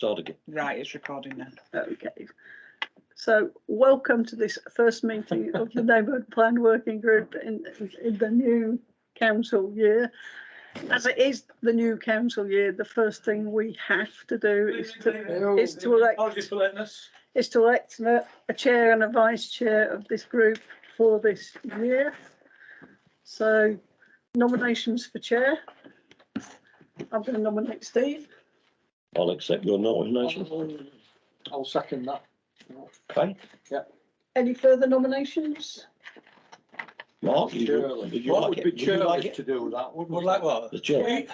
Start again. Right, it's recording now. Okay. So welcome to this first meeting of the Neighbourhood Plan Working Group in the new council year. As it is the new council year, the first thing we have to do is to elect a chair and a vice chair of this group for this year. So nominations for chair. I'm going to nominate Steve. I'll accept your nomination. I'll second that. Okay. Yeah. Any further nominations? Mark, Would you like it? be Would you like churlish it? to do that? Would like what? The chair.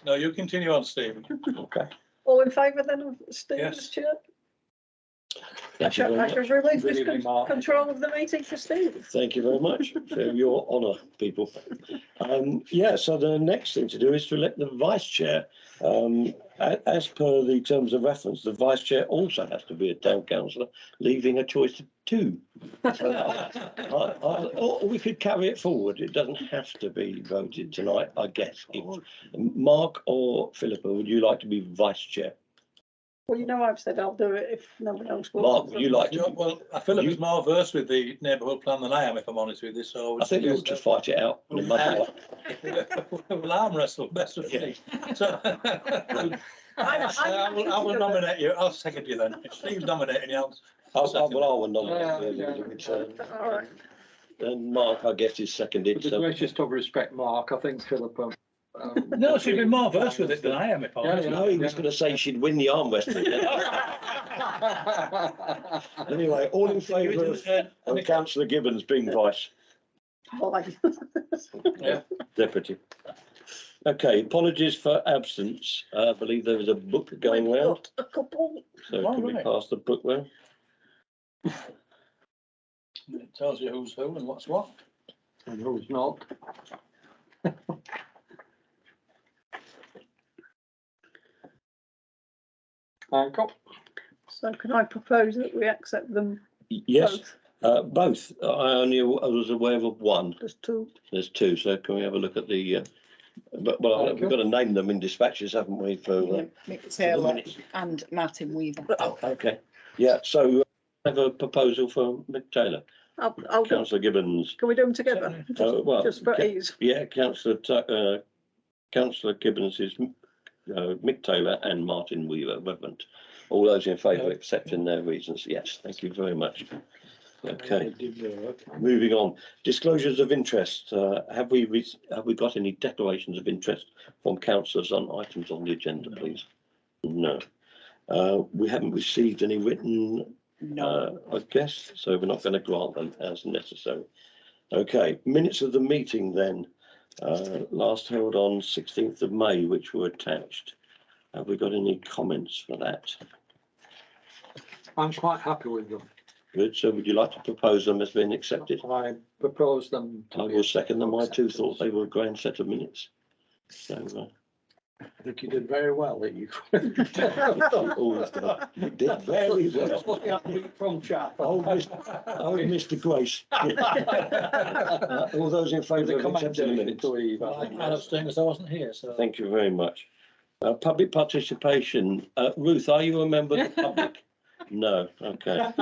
No, you continue on, Stephen. Okay. All in favour then of Steve as Yes. chair? I Thank you shall very much. release Good this evening, Mark. control of the meeting for Steve. Thank you very much for your honour, people. Yeah, so the next thing to do is to elect the vice chair. As per the terms of reference, the vice chair also has to be a town councillor, leaving a choice of two. Or we could carry it forward. It doesn't have to be voted tonight, I guess. Mark or Philippa, would you like to be vice chair? Well, you know, I've said I'll do it if no one else Mark, wants. would you like to? Well, Philip is more versed with the neighbourhood plan than I am, if I'm honest with you. So I think you ought to fight it out. We'll arm wrestle, best of three. So I will nominate you. I'll second you then. If Steve's nominating you, I will nominate you. All right. And Mark, I guess, is seconded. With the greatest of respect, Mark, I think Philippa. no, she'd be more versed with it than I am, if I'm honest. No, he was going to say she'd win the arm wrestling. Anyway, all in favour of Councillor Gibbons being vice? Aye. Yeah. Deputy. Okay, apologies for absence. I believe there was a book going We've round. got a couple. So Oh, can we right. pass the book round? It tells you who's who and what's what. And who's not? So can I propose that we accept them Yes, both? both. I was aware of one. There's two. There's two. So can we have a look at the? Well, we've got to name them in dispatches, haven't we? For Mick Taylor minutes. and Martin Weaver. Oh, okay. Yeah. So I have a proposal for Mick Taylor. I'll do. Councillor Gibbons. Can we do them together? Well, Just for ease. Yeah, Councillor Gibbons is Mick Taylor and Martin Weaver, Reverend. All those in favour, accepting their reasons. Yes, thank you very much. Okay, moving on. Disclosures of interest. Have we got any declarations of interest from councillors on items on the agenda, please? No. We haven't received any written. No. I guess so. We're not going to grant them as necessary. Okay, minutes of the meeting then. Last held on 16th of May, which were attached. Have we got any comments for that? I'm quite happy with them. Good. So would you like to propose them as being accepted? I propose them. I will second them. I too thought they were a grand set of minutes. So I think you did very well. That you always you did very well. From chat. Oh, Mr. Grace. All those in favour of accepting the minutes? I'll abstain because I wasn't here. So Thank you very much. Public participation. Ruth, are you a member of the public? No. Okay.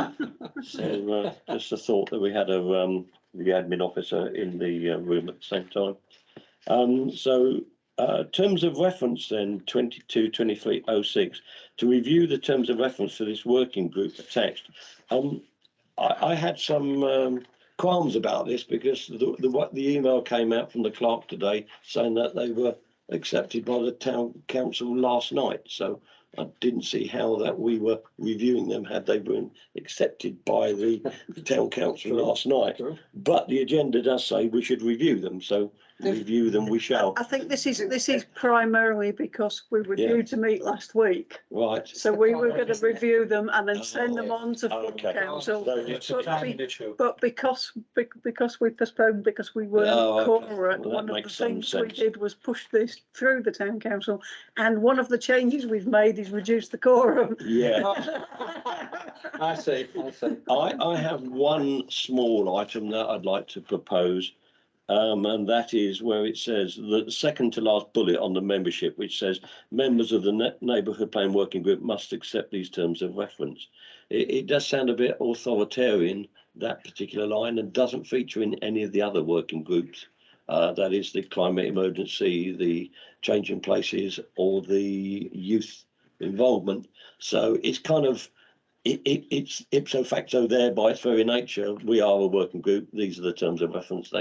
So just a thought that we had the admin officer in the room at the same time. Terms of reference then 22-2306 to review the terms of reference for this working group attached. I had some qualms about this because the email came out from the clerk today saying that they were accepted by the town council last night. So I didn't see how that we were reviewing them had they been accepted by the town council last night. But the agenda does say we should review them, so review them we shall. I think this is primarily because we were due to meet last week. Right. So we were going to review them and then send them on to full Okay. council. So it's a timing issue. But because we postponed, because we weren't quorate, Well, that one of the makes some things we sense. did was push this through the town council. And one of the changes we've made is reduce the quorum. Yeah. I see. I have one small item that I'd like to propose. And that is where it says the second to last bullet on the membership, which says members of the Neighbourhood Plan Working Group must accept these terms of reference. It does sound a bit authoritarian, that particular line, and doesn't feature in any of the other working groups. That is the climate emergency, the change in places, or the youth involvement. So it's kind of, it's ipso facto there by its very nature. We are a working group. These are the terms of reference.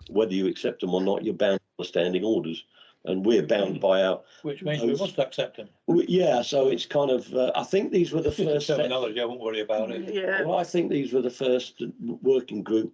Whether you accept them or not, you're bound by standing orders, and we're bound by our. Which means we must accept them. Yeah, so it's kind of. I think these were the first Terminology, I won't worry about it. Yeah, Well, I think these were the first working group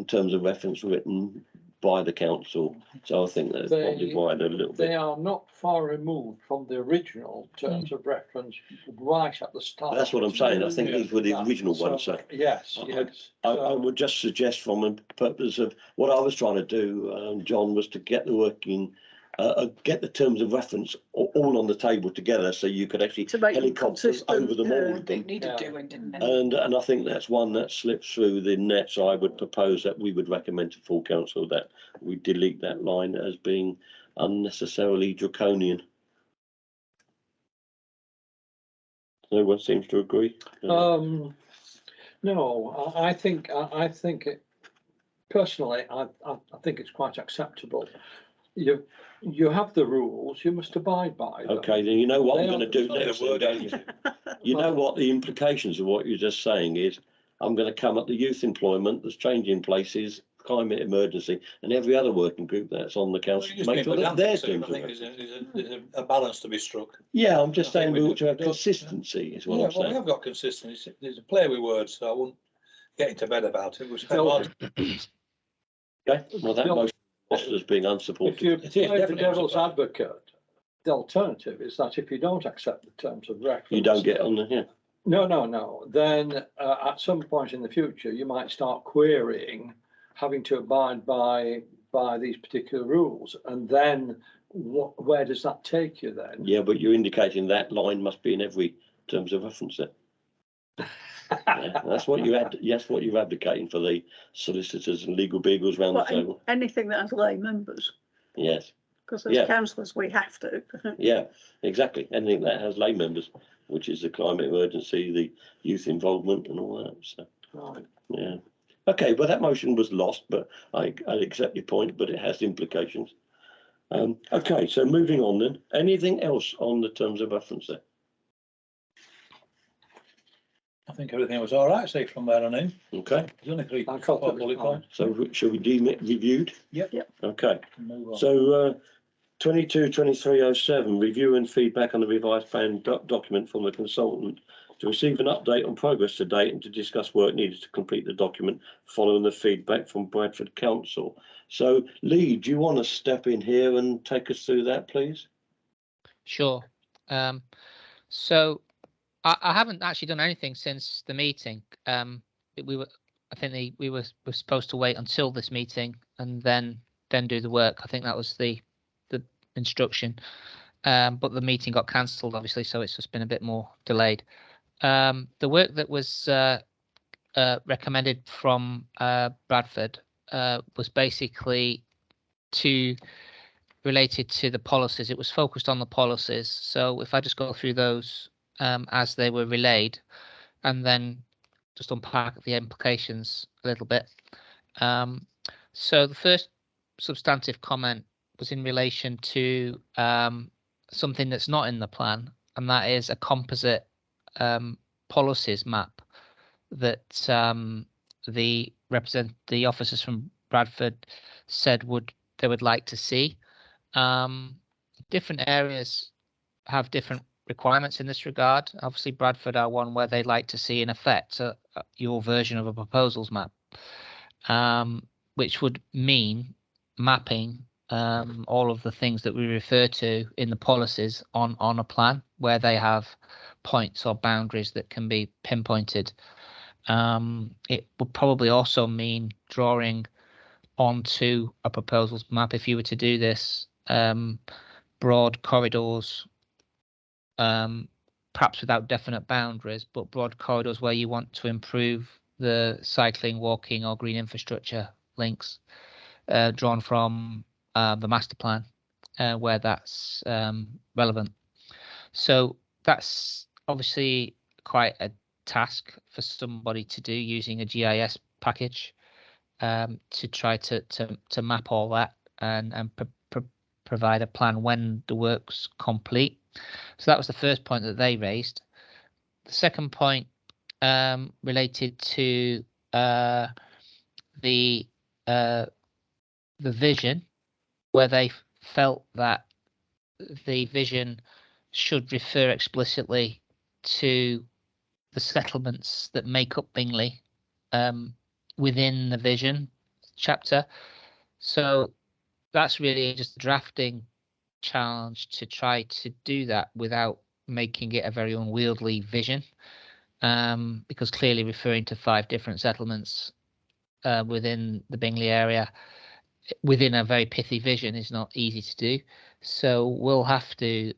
terms of reference written by the council. So I think that's probably why they're a little They bit. are not far removed from the original terms of reference right at the start. That's what I'm saying. I think Yeah. these were the original So, ones. So yes, I- yes. I would just suggest, from a purpose of what I was trying to do, John, was to get get the terms of reference all on the table together, so you could actually to make them helicopters consistent. over them all. They needed Yeah. doing, didn't they? And I think that's one that slips through the net. So I would propose that we would recommend to full council that we delete that line as being unnecessarily draconian. No one seems to agree. No, I think personally, I think it's quite acceptable. You have the rules, you must abide by them. Okay, then you know what I'm They going to do are- next, then, don't you? You know what the implications of what you're just saying is? I'm going to come at the youth employment, there's changing places, climate emergency, and every other working group that's on the council. You just Make need sure that their pedantic, terms I of think reference. there's a balance to be struck. Yeah, I'm just I think saying we we ought to have don't- consistency, is what Yeah, I'm well, we saying. have got consistency. There's a play with words, so I wouldn't get into bed about it. Which Still- hard. Okay, well, that Still- motion lost as being If unsupported. you It is play the definitely devil's acceptable. advocate, the alternative is that if you don't accept the terms of reference. You don't get on the, yeah. No. Then at some point in the future, you might start querying having to abide by these particular rules. And then where does that take you then? Yeah, but you're indicating that line must be in every terms of reference there. Yeah, that's what you had. Yes, what you're advocating for the solicitors and legal beagles round the Well, table. anything that has lay members, Yes, because as Yeah. councillors we have to. yeah, exactly. Anything that has lay members, which is the climate emergency, the youth involvement, and all that. So, Right. yeah. Okay, well, that motion was lost, but I accept your point, but it has implications. Okay, so moving on then. Anything else on the terms of reference there? I think everything was all right, say from there on in. Okay, There's only three I thought it was bullet fine. points. so shall we deem it reviewed? Yep. Okay. Move on. So 22-2307, review and feedback on the revised plan document from the consultant to receive an update on progress to date and to discuss work needed to complete the document following the feedback from Bradford Council. So Lee, do you want to step in here and take us through that, please? Sure. So I haven't actually done anything since the meeting. I think we were supposed to wait until this meeting and then do the work. I think that was the instruction. But the meeting got cancelled, obviously, so it's just been a bit more delayed. The work that was recommended from Bradford was basically related to the policies. It was focused on the policies. So if I just go through those as they were relayed, and then just unpack the implications a little bit. So the first substantive comment was in relation to something that's not in the plan, and that is a composite policies map that the officers from Bradford said they would like to see. Different areas have different requirements in this regard. Obviously, Bradford are one where they'd like to see in effect your version of a proposals map, which would mean mapping all of the things that we refer to in the policies on a plan where they have points or boundaries that can be pinpointed. It would probably also mean drawing onto a proposals map, if you were to do this, broad corridors, perhaps without definite boundaries, but broad corridors where you want to improve the cycling, walking or green infrastructure links. drawn from the master plan where that's relevant. So that's obviously quite a task for somebody to do using a GIS package to try to map all that and provide a plan when the work's complete. So that was the first point that they raised. The second point related to the vision, where they felt that the vision should refer explicitly to the settlements that make up Bingley within the vision chapter. So that's really just a drafting challenge to try to do that without making it a very unwieldy vision, because clearly referring to 5 different settlements within the Bingley area within a very pithy vision is not easy to do. So we'll have to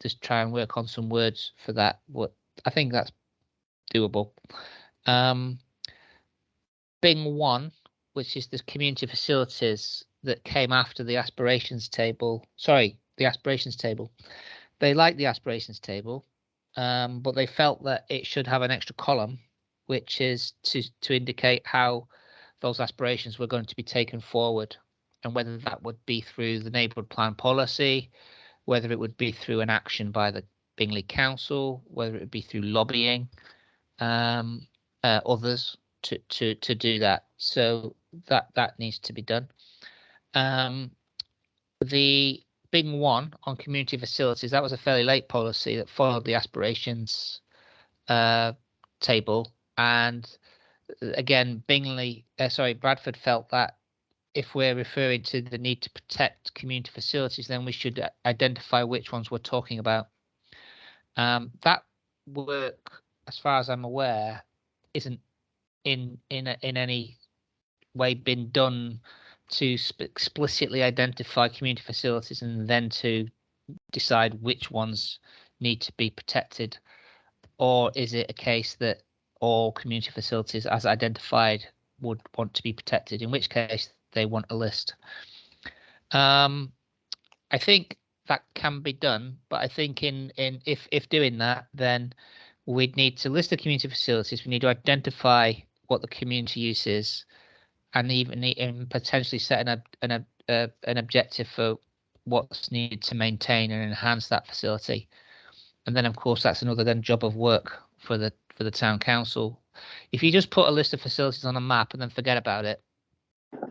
just try and work on some words for that. What I think that's doable. Bing 1, which is the community facilities that came after the aspirations table. Sorry, the aspirations table. They liked the aspirations table, but they felt that it should have an extra column, which is to indicate how those aspirations were going to be taken forward, and whether that would be through the neighbourhood plan policy, whether it would be through an action by the Bingley Council, whether it would be through lobbying others to do that. So that needs to be done. The Bing 1 on community facilities, that was a fairly late policy that followed the aspirations table, and again, Bradford felt that if we're referring to the need to protect community facilities, then we should identify which ones we're talking about. That work, as far as I'm aware, isn't in any way been done to explicitly identify community facilities and then to decide which ones need to be protected, or is it a case that all community facilities as identified would want to be protected, in which case they want a list. I think that can be done, but I think if doing that, then we'd need to list the community facilities. We need to identify what the community use is, and even potentially set an objective for what's needed to maintain and enhance that facility. And then, of course, that's another job of work for the town council. If you just put a list of facilities on a map and then forget about it,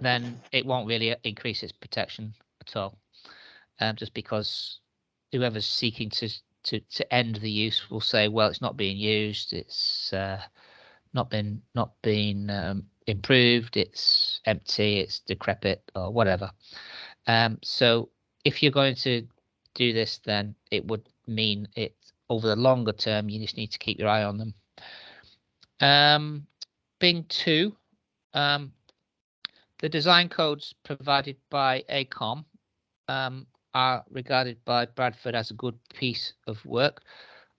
then it won't really increase its protection at all. Just because whoever's seeking to end the use will say, well, it's not being used, it's not been improved, it's empty, it's decrepit, or whatever. So if you're going to do this, then it would mean it over the longer term, you just need to keep your eye on them. Bing 2, the design codes provided by ACOM are regarded by Bradford as a good piece of work.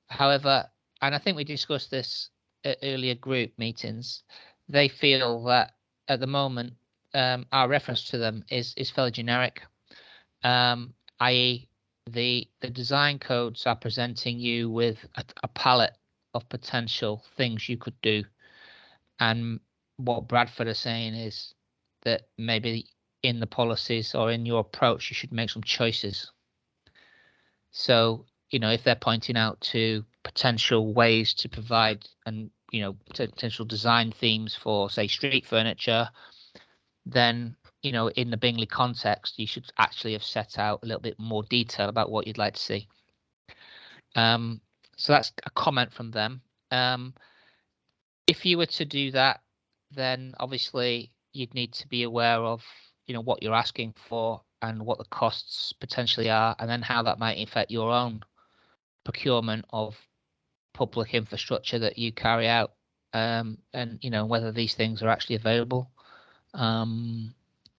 However, and I think we discussed this at earlier group meetings, they feel that at the moment our reference to them is fairly generic, i.e. the design codes are presenting you with a palette of potential things you could do, and what Bradford are saying is that maybe in the policies or in your approach you should make some choices. So if they're pointing out to potential ways to provide and potential design themes for, say, street furniture, then in the Bingley context you should actually have set out a little bit more detail about what you'd like to see. So that's a comment from them. If you were to do that, then obviously you'd need to be aware of what you're asking for and what the costs potentially are, and then how that might affect your own procurement of public infrastructure that you carry out, and whether these things are actually available.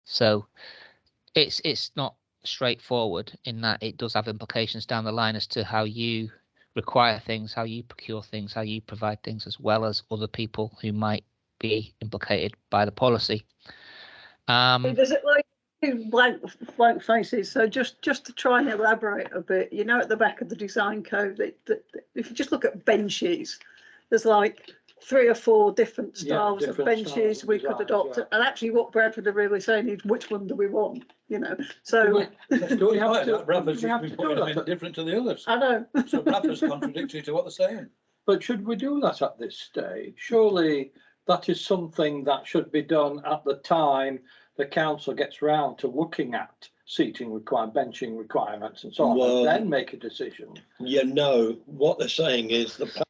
So it's not straightforward in that it does have implications down the line as to how you require things, how you procure things, how you provide things, as well as other people who might be implicated by the policy. There's like two blank faces. So just to try and elaborate a bit, you know, at the back of the design code, that if you just look at benches, there's like 3 or 4 different styles of different styles benches of we could designs, adopt. yeah. And actually, what Bradford are really saying is, which one do we want? You know, so Do we have to? Bradford's we have just to been putting do them that? in different to the others. I know. So Bradford's contradictory to what they're saying. But should we do that at this stage? Surely that is something that should be done at the time the council gets round to looking at seating benching requirements and so on, Well, and then make a decision. You know, what they're saying is the plan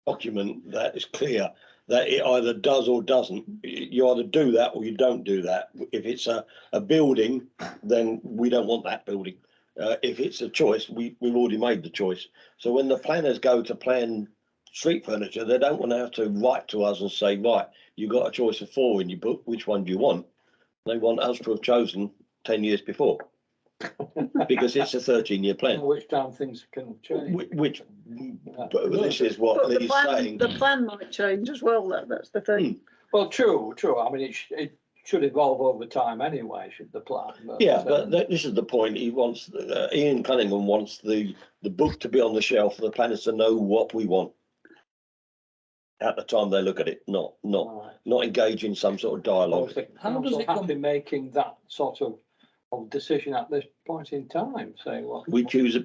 document that is clear that it either does or doesn't. You either do that or you don't do that. If it's a building, then we don't want that building. If it's a choice, we've already made the choice. So when the planners go to plan street furniture, they don't want to have to write to us and say, right, you've got a choice of 4 in your book, which one do you want? They want us to have chosen 10 years before, because it's a 13-year plan. Which time things can change. Which, but this is what But Lee's saying. the plan might change as well. That's the thing. Well, true. I mean, it should evolve over time anyway, should the plan. Yeah, but this is the point. He wants, Ian Cunningham wants the book to be on the shelf for the planners to know what we want at the time they look at it, not engage in some sort of dialogue. How does it come in making that sort of decision at this point in time? Saying what We choose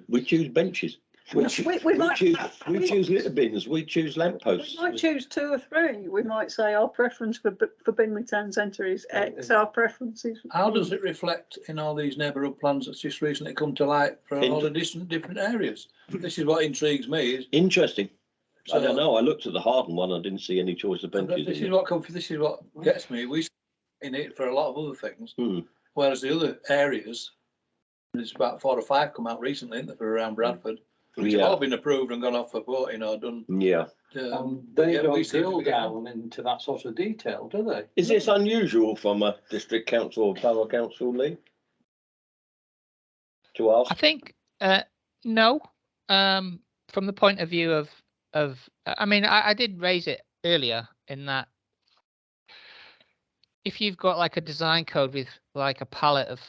benches. We choose litter bins. We choose lampposts. We might choose 2 or 3. We might say our preference for Bingley Town Centre is X. Our preference is. How does it reflect in all these neighbourhood plans that's just recently come to light for all the different areas? This is what intrigues me. Is Interesting. I so- don't know. I looked at the Harden one. I didn't see any choice of benches. This in is it. this is what gets me. We in it for a lot of other things, whereas the other areas, there's about 4 or 5 come out recently, isn't there, for around Bradford, which have all been approved and gone off for voting or done. Yeah. they yeah, don't we seem to drill be getting- down into that sort of detail, do they? Is this unusual from a district council or borough council, Lee? To ask? I think no. From the point of view of I mean, I did raise it earlier in that if you've got like a design code with like a palette of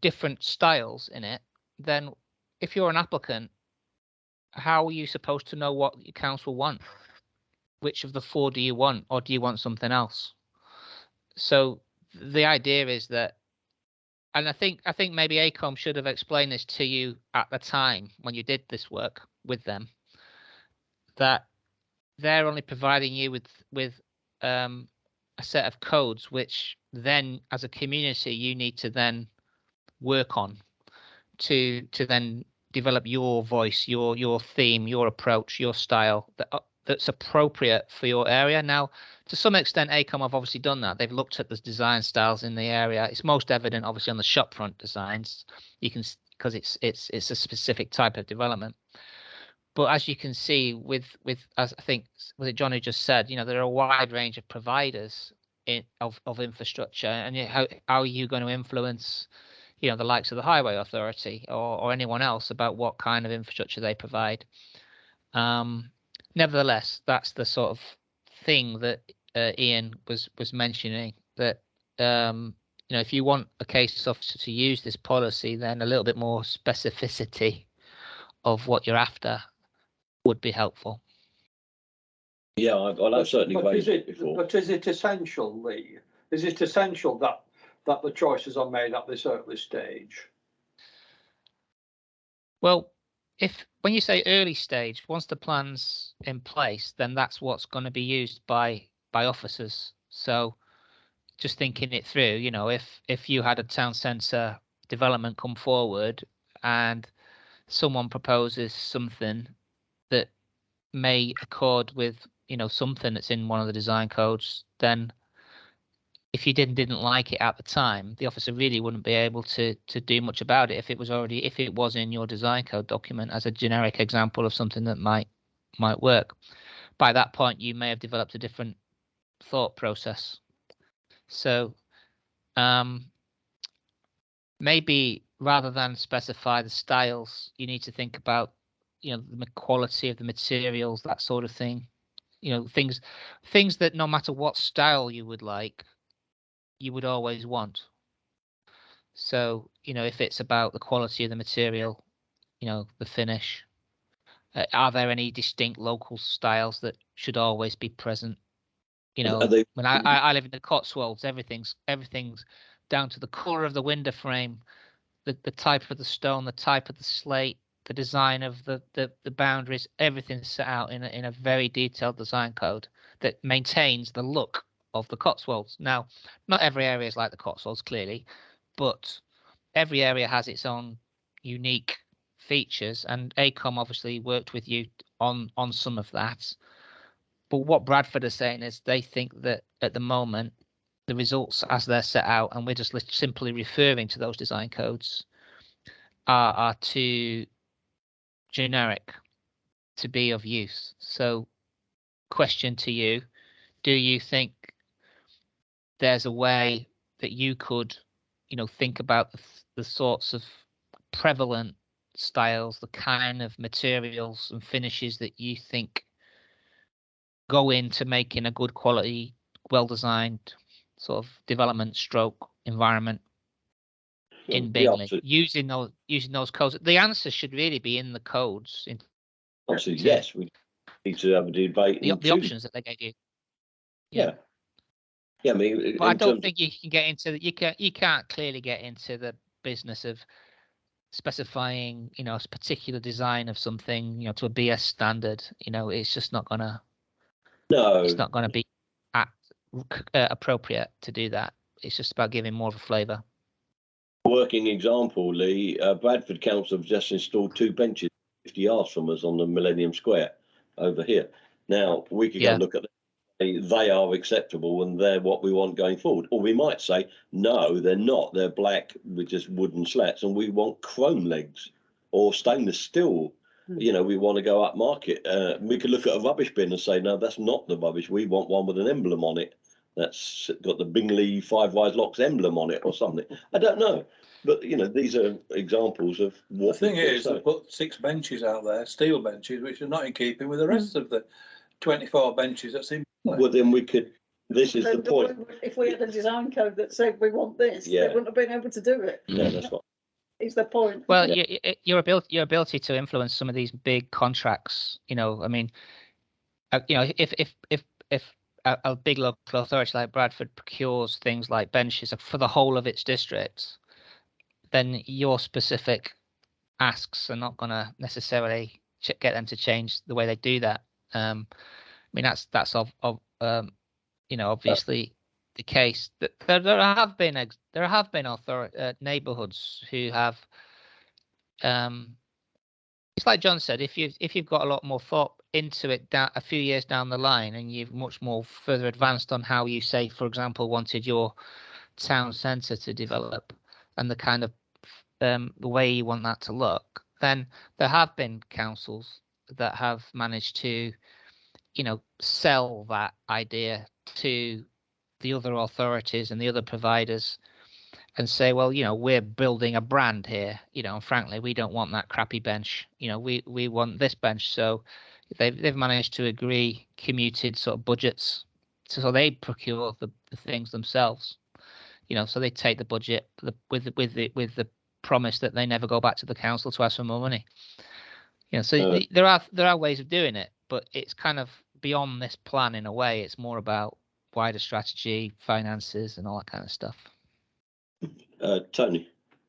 different styles in it, then if you're an applicant, how are you supposed to know what your council want? Which of the 4 do you want, or do you want something else? So the idea is that, and I think maybe ACOM should have explained this to you at the time when you did this work with them, that they're only providing you with a set of codes which then as a community you need to then work on to then develop your voice, your theme, your approach, your style that's appropriate for your area. Now, to some extent, ACOM have obviously done that. They've looked at the design styles in the area. It's most evident, obviously, on the shopfront designs. You can, because it's a specific type of development. But as you can see, with as I think was it John who just said, there are a wide range of providers of infrastructure, and how are you going to influence the likes of the Highway Authority or anyone else about what kind of infrastructure they provide. Nevertheless, that's the sort of thing that Ian was mentioning, that if you want a case officer to use this policy, then a little bit more specificity of what you're after would be helpful. Yeah, I've certainly raised it before. But is it essential, Lee? Is it essential that the choices are made at this early stage? Well, when you say early stage, once the plan's in place, then that's what's going to be used by officers. So just thinking it through, if you had a town centre development come forward and someone proposes something that may accord with something that's in one of the design codes, then if you didn't like it at the time, the officer really wouldn't be able to do much about it if it was in your design code document as a generic example of something that might work. By that point, you may have developed a different thought process. So maybe rather than specify the styles, you need to think about the quality of the materials, that sort of thing. Things that no matter what style you would like, you would always want. So, you know, if it's about the quality of the material, you know, the finish, are there any distinct local styles that should always be present? You know, when I live in the Cotswolds, everything's down to the colour of the window frame, the type of the stone, the type of the slate, the design of the boundaries, everything's set out in a very detailed design code that maintains the look of the Cotswolds. Now, not every area is like the Cotswolds, clearly, but every area has its own unique features, and ACOM obviously worked with you on some of that. But what Bradford are saying is they think that at the moment, the results as they're set out, and we're just simply referring to those design codes, are too generic to be of use. So, question to you, do you think there's a way that you could, you know, think about the sorts of prevalent styles, the kind of materials and finishes that you think go into making a good quality, well-designed sort of development stroke environment in Bingley, using those codes? The answer should really be in the codes. Absolutely, yes. We need to have a debate. The options that they gave you. Yeah. I mean, but I don't think you can get into that. You can't clearly get into the business of specifying, you know, a particular design of something, you know, to a BS standard. You know, it's just not gonna. No, it's not gonna be appropriate to do that. It's just about giving more of a flavour. Working example, Lee. Bradford Council have just installed 2 benches 50 yards from us on the Millennium Square over here. Now we could go and look at them. They are acceptable and they're what we want going forward. Or we might say, no, they're not. They're black with just wooden slats and we want chrome legs or stainless steel. You know, we want to go up market. We could look at a rubbish bin and say, no, that's not the rubbish. We want one with an emblem on it. That's got the Bingley 5 Wise Locks emblem on it or something. I don't know. But, you know, these are examples of what... The thing is, they put 6 benches out there, steel benches, which are not in keeping with the rest of the 24 benches that seem... Well, then we could... This is the point. If we had a design code that said we want this, they wouldn't have been able to do it. Yeah, that's right. Is the point. Well, your ability to influence some of these big contracts, you know, I mean, you know, if a big local authority like Bradford procures things like benches for the whole of its district, then your specific asks are not going to necessarily get them to change the way they do that. I mean, that's you know, obviously the case. That there have been neighbourhoods who have. It's like John said, if you've got a lot more thought into it a few years down the line, and you've much more further advanced on how you, say, for example, wanted your town centre to develop and the kind of the way you want that to look, then there have been councils that have managed to, you know, sell that idea to the other authorities and the other providers and say, well, you know, we're building a brand here, you know, and frankly, we don't want that crappy bench. You know, we want this bench. So they've managed to agree commuted sort of budgets. So they procure the things themselves, you know, so they take the budget with the promise that they never go back to the council to ask for more money. You know, so there are ways of doing it, but it's kind of beyond this plan in a way. It's more about wider strategy, finances, and all that kind of stuff. Tony.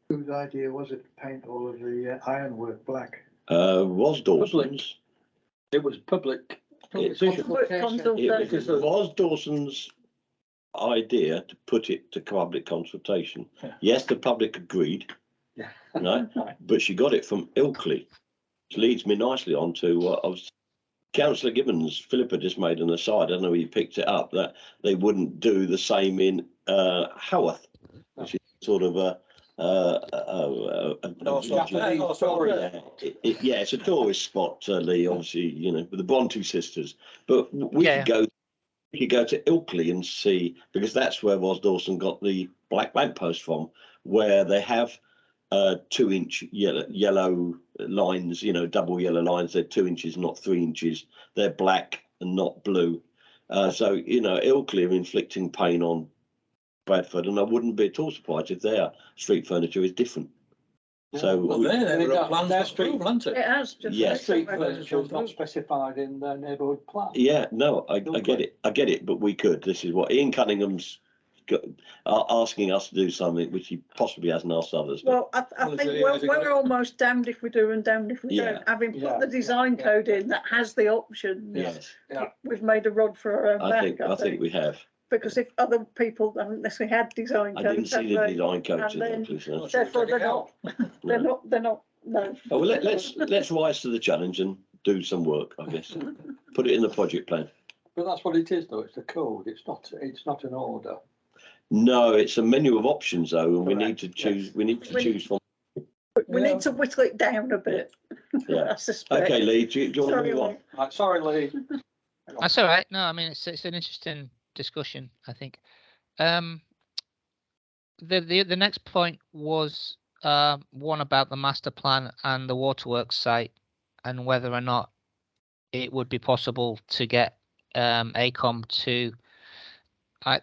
Whose idea was it to paint all of the ironwork black? Was Dawson's. It was public decision. It was Dawson's idea to put it to public consultation. Yeah. Yes, the public agreed. Yeah. Right? But she got it from Ilkley, which leads me nicely on to what I was. Councillor Gibbons, Philippa just made an aside, I don't know where you picked it up, that they wouldn't do the same in Haworth, which is sort of it's a tourist spot, Lee, obviously, you know, with the Bronte sisters. But we could go to Ilkley and see, because that's where Ros Dawson got the black lamppost from, where they have 2-inch yellow lines, you know, double yellow lines. They're 2 inches, not 3 inches. They're black and not blue. So, you know, Ilkley are inflicting pain on Bradford, and I wouldn't be at all surprised if their street furniture is different. So Well, they've got plans their to approve, haven't It it? has just. Yeah. Street recently. furniture is not specified in their neighbourhood plan. yeah, no, I get it. I get it, but we could. This is what Ian Cunningham's asking us to do something which he possibly hasn't asked others. Well, I Well, think is it we're gonna- almost damned if we do and damned if we Yeah. don't. Having Yeah. put the design Yeah. code in that has the options, Yes, Yeah. we've made a rod for our own I back. think we have. Because if other people haven't necessarily had design I didn't codes, see have the they? design codes And in then- actually. So. Well, should we Therefore, take it they're out? not. They're not. No. Oh, well, let's rise to the challenge and do some work. I guess put it in the project plan. But that's what it is, though. It's the code. It's not an order. No, it's a menu of options though, and we need Correct, to choose. yes. We need to choose from. We Yeah. need to whittle it down a bit. Yeah. I suspect. Okay, Lee, do you want to Sorry, move on? Lee. Right, sorry, Lee. That's all right. No, I mean it's an interesting discussion, I think. The next point was one about the master plan and the waterworks site, and whether or not it would be possible to get ACOM to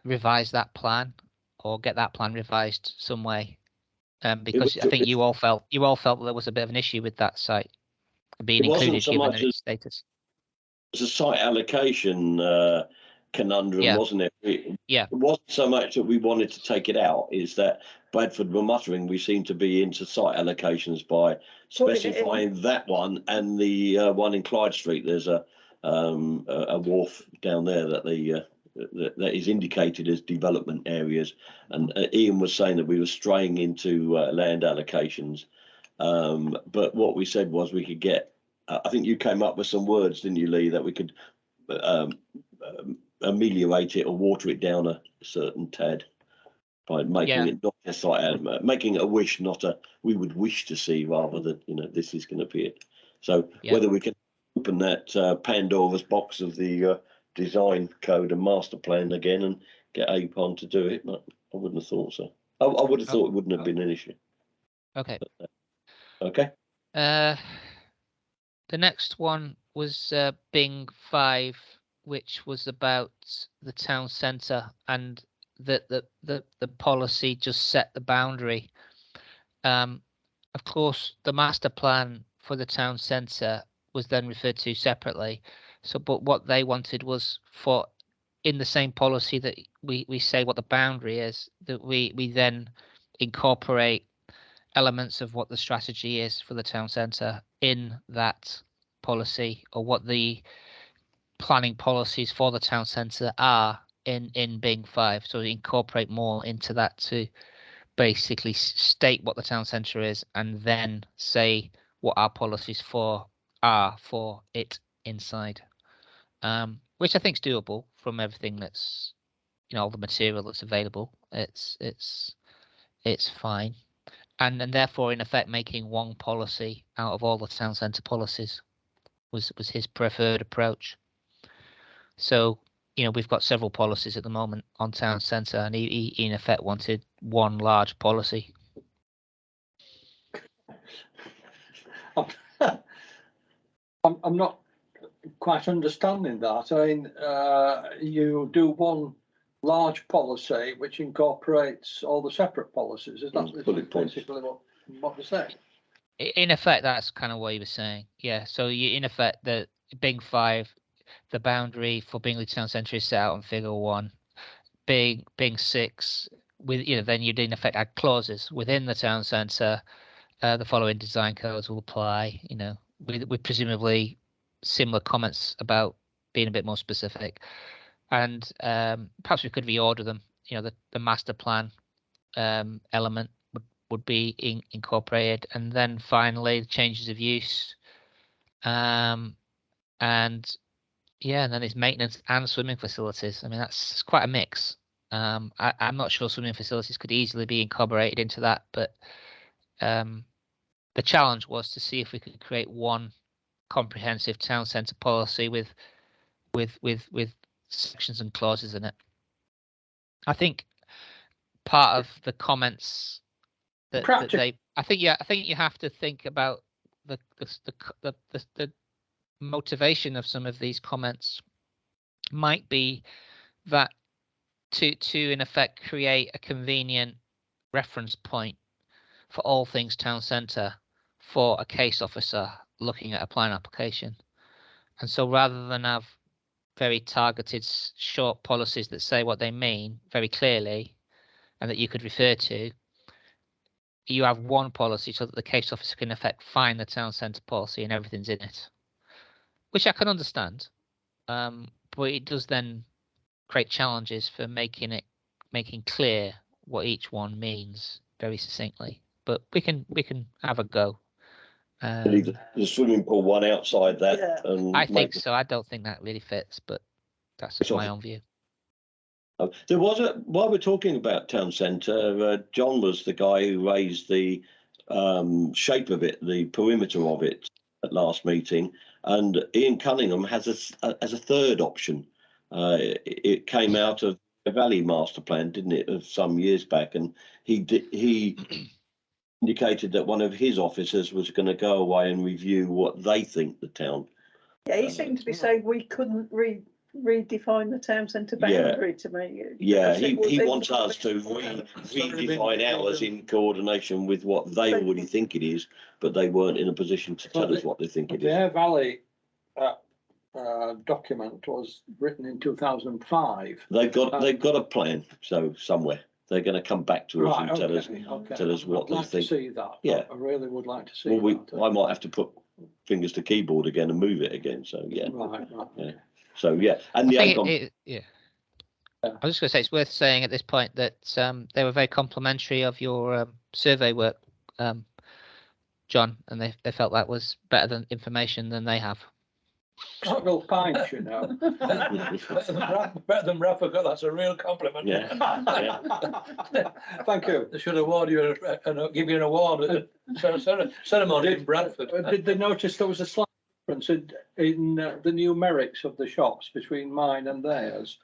revise that plan or get that plan revised some way. Because I think you all felt that there was a bit of an issue with that site being It wasn't included so given much its status. It's a site allocation conundrum, Yeah. wasn't it? Yeah. It wasn't so much that we wanted to take it out, it's that Bradford were muttering we seem to be into site allocations by Putting it specifying that one and the one in Clyde Street. There's a wharf down there that that is indicated as development areas, and Ian was saying that we were straying into land allocations. But what we said was we could get. I think you came up with some words, didn't you, Lee, that we could ameliorate it or water it down a certain tad by making it not just like making it a wish, not a we would wish to see, rather than this is going to be it. So whether we can open that Pandora's box of the design code and master plan again and get APON to do it, but I wouldn't have thought so. I would have thought it wouldn't have been an issue. Okay. Okay. The next one was Bing 5, which was about the town centre and the policy just set the boundary. Of course, the master plan for the town centre was then referred to separately. So, but what they wanted was for in the same policy that we say what the boundary is, that we then incorporate elements of what the strategy is for the town centre in that policy, or what the planning policies for the town centre are in Bing 5. So incorporate more into that to basically state what the town centre is and then say what our policies are for it inside, which I think is doable from everything that's all the material that's available. It's fine. And therefore, in effect, making one policy out of all the town centre policies was his preferred approach. So, we've got several policies at the moment on town centre, and he in effect wanted one large policy. I'm not quite understanding that. I mean, you do one large policy which incorporates all the separate policies. Is that basically what we're saying? In effect, that's kind of what he was saying. Yeah. So in effect, the Bing 5, the boundary for Bingley Town Centre is set out on Figure 1. Bing 6, with then you'd in effect add clauses within the town centre. The following design codes will apply. With presumably similar comments about being a bit more specific, and perhaps we could reorder them. The master plan element would be incorporated, and then finally the changes of use, and then it's maintenance and swimming facilities. I mean, that's quite a mix. I'm not sure swimming facilities could easily be incorporated into that, but the challenge was to see if we could create one comprehensive town centre policy with sections and clauses in it. I think part of the comments that they, I think you have to think about the motivation of some of these comments might be that to in effect create a convenient reference point for all things town centre for a case officer looking at a plan application. And so rather than have very targeted short policies that say what they mean very clearly and that you could refer to, you have one policy so that the case officer can in effect find the town centre policy and everything's in it, which I can understand. But it does then create challenges for making clear what each one means very succinctly. But we can have a go. Leave the swimming pool one outside that. Yeah. And I think so. I don't think that really fits, but that's just my own view. There was while we're talking about town centre, John was the guy who raised the shape of it, the perimeter of it at last meeting, and Ian Cunningham has a third option. It came out of the Valley Master Plan, didn't it, of some years back, and he indicated that one of his officers was going to go away and review what they think the town. Yeah, he seemed to be saying we couldn't redefine the town centre boundary to me. Yeah, he wants us to redefine ours in coordination with what they already think it is, but they weren't in a position to tell us what they think it is. The Air Valley document was written in 2005. They've got a plan, so somewhere they're going to come back to us and tell us what I'd they like think. To see that. Yeah, I really would like to see. Well, that. I might have to put fingers to keyboard again and move it again. So yeah. Right. Yeah. So yeah, and the I was just going to say it's worth saying at this point that they were very complimentary of your survey work, John, and they felt that was better information than they have. Cocknell pints, you know. Better than Rafa, that's a real compliment. Yeah. Thank you. They should award you give you an award at the ceremony in Bradford. Did they notice there was a slight difference in the numerics of the shops between mine and theirs?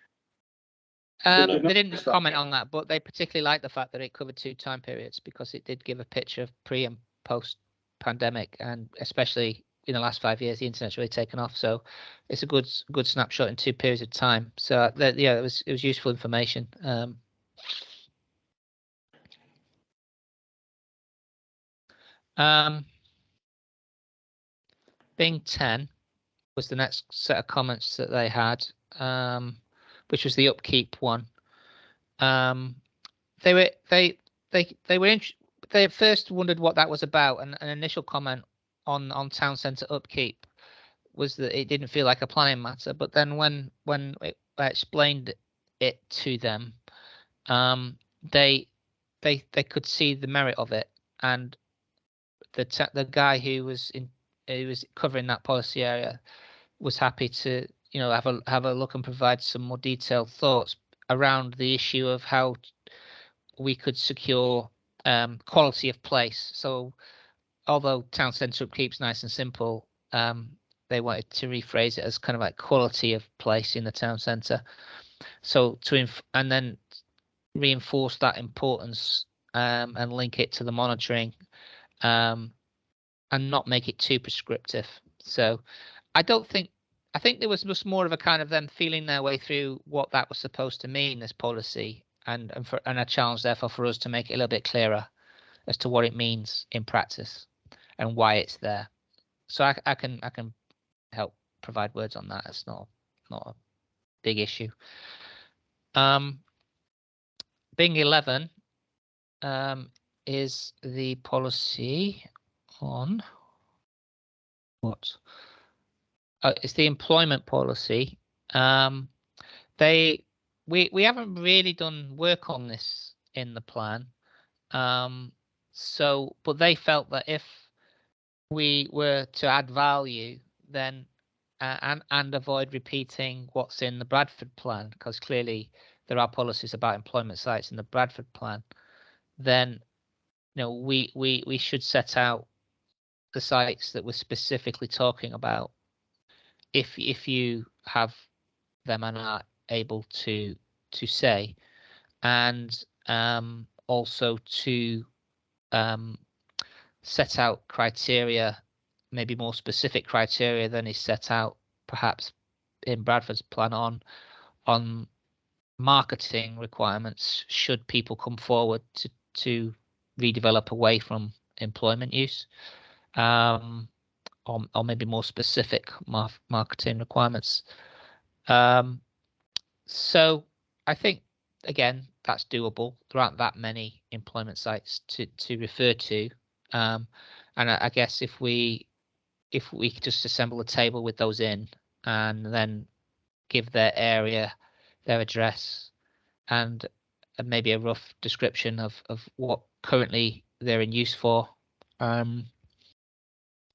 They didn't comment on that, but they particularly liked the fact that it covered 2 time periods because it did give a picture of pre and post pandemic, and especially in the last 5 years, the internet's really taken off. So it's a good snapshot in 2 periods of time. So it was useful information. Bing 10 was the next set of comments that they had, which was the upkeep one. They at first wondered what that was about, and an initial comment on town centre upkeep was that it didn't feel like a planning matter. But then when I explained it to them, they could see the merit of it, and the guy who was covering that policy area was happy to have a look and provide some more detailed thoughts around the issue of how we could secure quality of place. So although town centre upkeep's nice and simple, they wanted to rephrase it as kind of like quality of place in the town centre. So and then reinforce that importance and link it to the monitoring, and not make it too prescriptive. So I think there was just more of a kind of them feeling their way through what that was supposed to mean, this policy, and a challenge therefore for us to make it a little bit clearer as to what it means in practice and why it's there. So I can help provide words on that. It's not a big issue. Bing 11 is the policy on what? It's the employment policy. We haven't really done work on this in the plan. But they felt that if we were to add value, then and avoid repeating what's in the Bradford plan, because clearly there are policies about employment sites in the Bradford plan, then we should set out the sites that we're specifically talking about if you have them and are able to say, and also to set out criteria, maybe more specific criteria than is set out perhaps in Bradford's plan on marketing requirements should people come forward to redevelop away from employment use, or maybe more specific marketing requirements. So I think, again, that's doable. There aren't that many employment sites to refer to. And I guess if we could just assemble a table with those in and then give their area, their address, and maybe a rough description of what currently they're in use for, then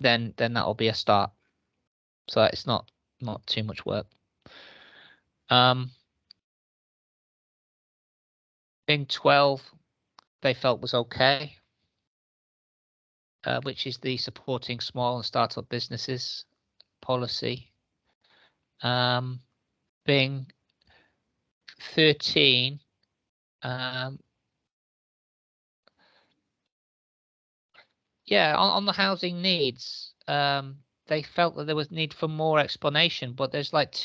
that'll be a start. So it's not too much work. Thing 12 they felt was okay, which is the supporting small and startup businesses policy. Being 13, yeah, on the housing needs, they felt that there was need for more explanation, but there's like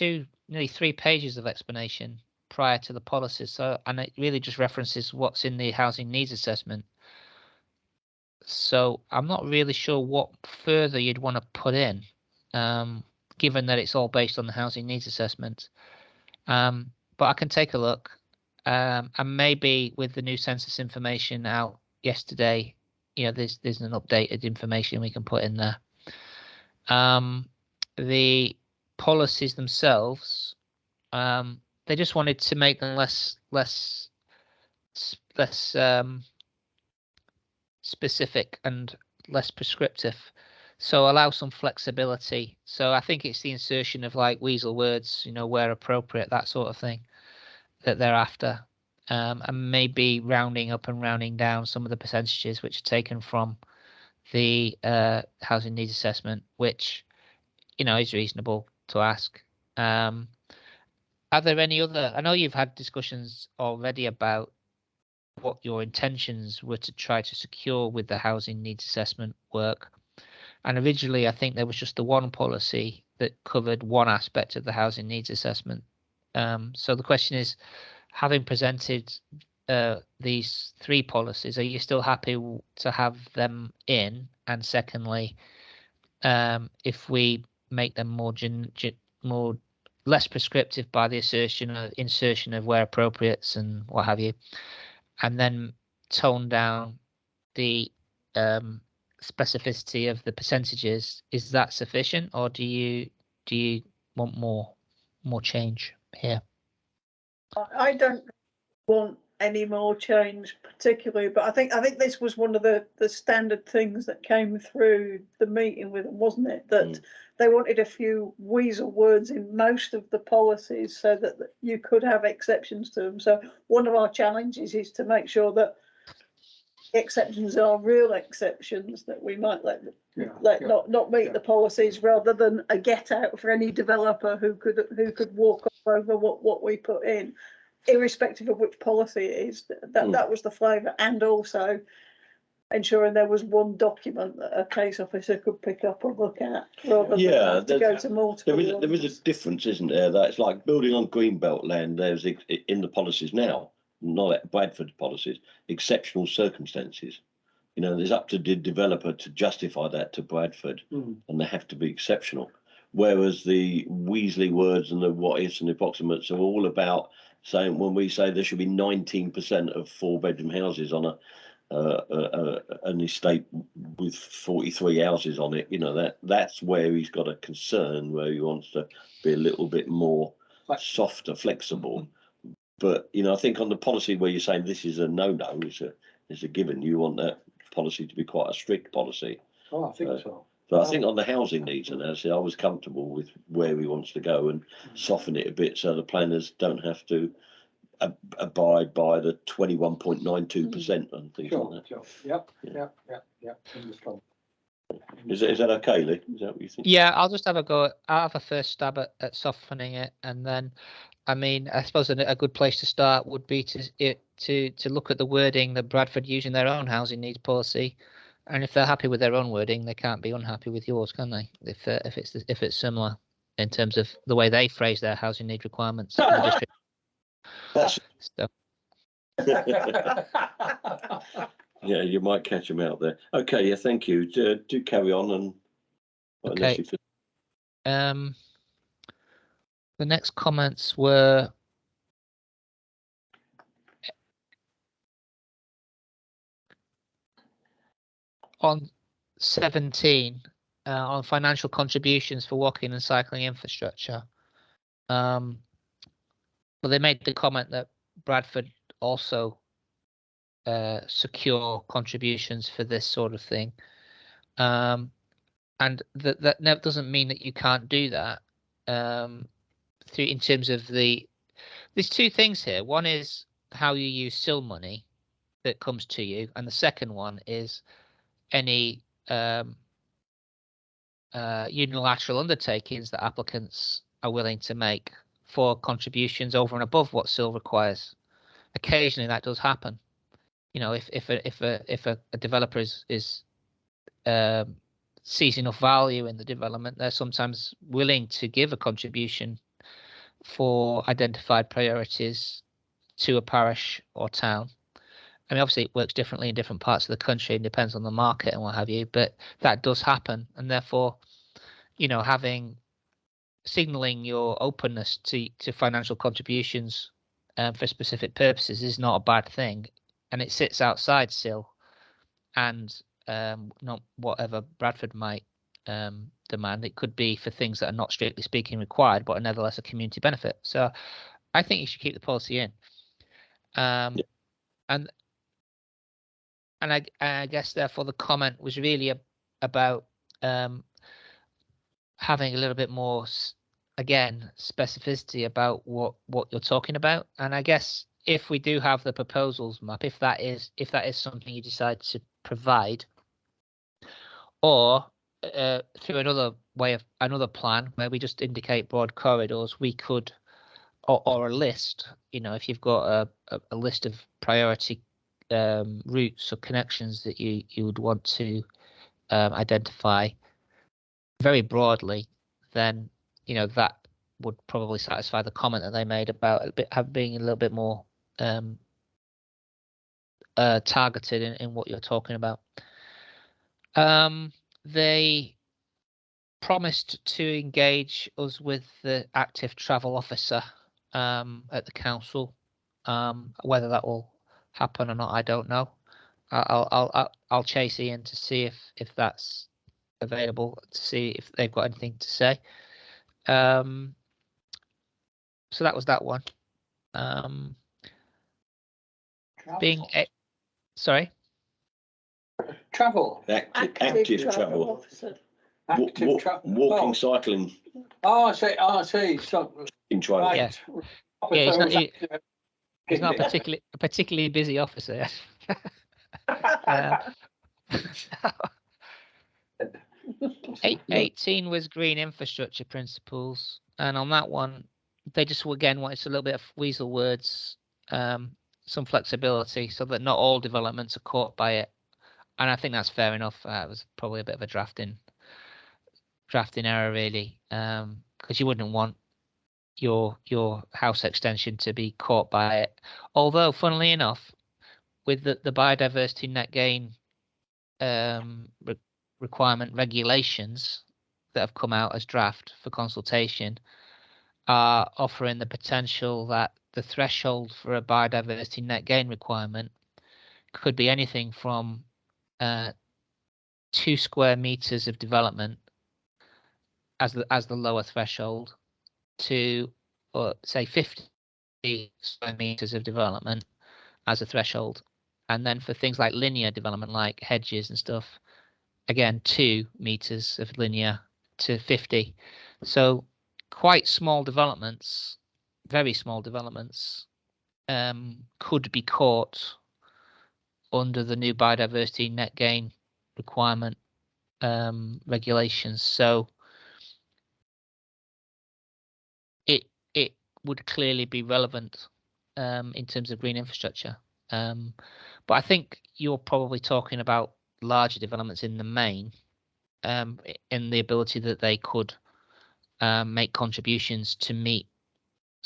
nearly 3 pages of explanation prior to the policies. So, and it really just references what's in the housing needs assessment. So I'm not really sure what further you'd want to put in, given that it's all based on the housing needs assessment. But I can take a look, and maybe with the new census information out yesterday, there's an updated information we can put in there. The policies themselves, they just wanted to make them less specific and less prescriptive, so allow some flexibility. So I think it's the insertion of like weasel words, where appropriate, that sort of thing, that they're after, and maybe rounding up and rounding down some of the percentages which are taken from the housing needs assessment, which is reasonable to ask. Are there any other? I know you've had discussions already about what your intentions were to try to secure with the housing needs assessment work. And originally, I think there was just the one policy that covered one aspect of the housing needs assessment. So the question is, having presented these 3 policies, are you still happy to have them in? And secondly, if we make them more less prescriptive by the insertion of where appropriate and what have you, and then tone down the specificity of the percentages, is that sufficient, or do you want more change here? I don't want any more change particularly, but I think this was one of the standard things that came through the meeting with them, wasn't it? That they wanted a few weasel words in most of the policies so that you could have exceptions to them. So one of our challenges is to make sure that exceptions are real exceptions, that we might let not meet the policies, rather than a get out for any developer who could walk over what we put in, irrespective of which policy it is. That was the flavour, and also ensuring there was one document that a case officer could pick up and look at, rather than have to go to multiple. There is a difference, isn't there? That's like building on greenbelt land. There's in the policies now, not at Bradford policies, exceptional circumstances. There's up to the developer to justify that to Bradford, and they have to be exceptional. Whereas the Weasley words and the what ifs and approximates are all about saying, when we say there should be 19% of 4-bedroom houses on an estate with 43 houses on it, that's where he's got a concern, where he wants to be a little bit more softer, flexible. But I think on the policy where you're saying this is a no-no, it's a given. You want that policy to be quite a strict policy. Oh, I think so. But I think on the housing needs analysis, I was comfortable with where he wants to go and soften it a bit so the planners don't have to abide by the 21.92% and things like that. Sure. Yep. Is that okay, Lee? Is that what you think? Yeah, I'll just have a go. I'll have a first stab at softening it, and then, I suppose a good place to start would be to look at the wording that Bradford use in their own housing needs policy, and if they're happy with their own wording, they can't be unhappy with yours, can they? If it's similar in terms of the way they phrase their housing need requirements in the district. That's, So, yeah, you might catch them out there. Okay, yeah, thank you. Do carry on and. Okay. The next comments were on 17 on financial contributions for walking and cycling infrastructure. Well, they made the comment that Bradford also secure contributions for this sort of thing, and that doesn't mean that you can't do that. Through in terms of there's two things here. One is how you use SIL money that comes to you, and the second one is any unilateral undertakings that applicants are willing to make for contributions over and above what SIL requires. Occasionally that does happen. You know, if a developer is sees enough value in the development, they're sometimes willing to give a contribution for identified priorities to a parish or town. I mean, obviously it works differently in different parts of the country and depends on the market and what have you, but that does happen. And therefore, you know, signaling your openness to financial contributions for specific purposes is not a bad thing. And it sits outside SIL and not whatever Bradford might demand. It could be for things that are not strictly speaking required, but are nevertheless a community benefit. So I think you should keep the policy in. And I guess therefore the comment was really about having a little bit more, again, specificity about what you're talking about. And I guess if we do have the proposals map, if that is something you decide to provide, or through another plan where we just indicate broad corridors, we could, or a list, you know, if you've got a list of priority routes or connections that you would want to identify very broadly, then, you know, that would probably satisfy the comment that they made about being a little bit more targeted in what you're talking about. They promised to engage us with the active travel officer at the council. Whether that will happen or not, I don't know. I'll chase Ian to see if that's available, to see if they've got anything to say. So that was that one. Sorry. Travel. Active travel. officer. Active travel. Walking, cycling. Oh, I see. So, In travel. right. Yeah, he's not a particularly busy officer. 18 was green infrastructure principles, and on that one, they just again wanted a little bit of weasel words, some flexibility, so that not all developments are caught by it. And I think that's fair enough. It was probably a bit of a drafting error, really, because you wouldn't want your house extension to be caught by it. Although, funnily enough, with the biodiversity net gain requirement regulations that have come out as draft for consultation are offering the potential that the threshold for a biodiversity net gain requirement could be anything from 2 square meters of development as the lower threshold to, say, 50 square meters of development as a threshold. And then for things like linear development, like hedges and stuff, again, 2 meters of linear to 50. So quite small developments, very small developments, could be caught under the new biodiversity net gain requirement regulations. So it would clearly be relevant in terms of green infrastructure. But I think you're probably talking about larger developments in the main, in the ability that they could make contributions to meet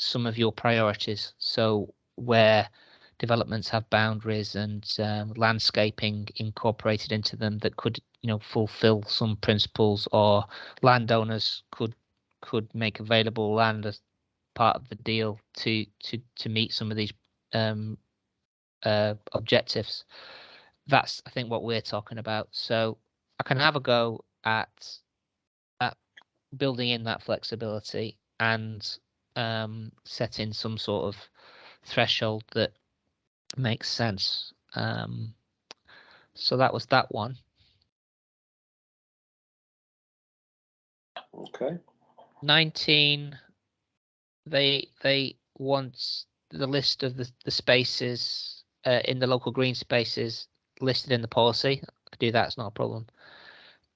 some of your priorities. So where developments have boundaries and landscaping incorporated into them that could, fulfill some principles, or landowners could make available land as part of the deal to meet some of these objectives. That's, I think, what we're talking about. So I can have a go at building in that flexibility and setting some sort of threshold that makes sense. So that was that one. Okay. 19, they want the list of the spaces in the local green spaces listed in the policy. I could do that, it's not a problem.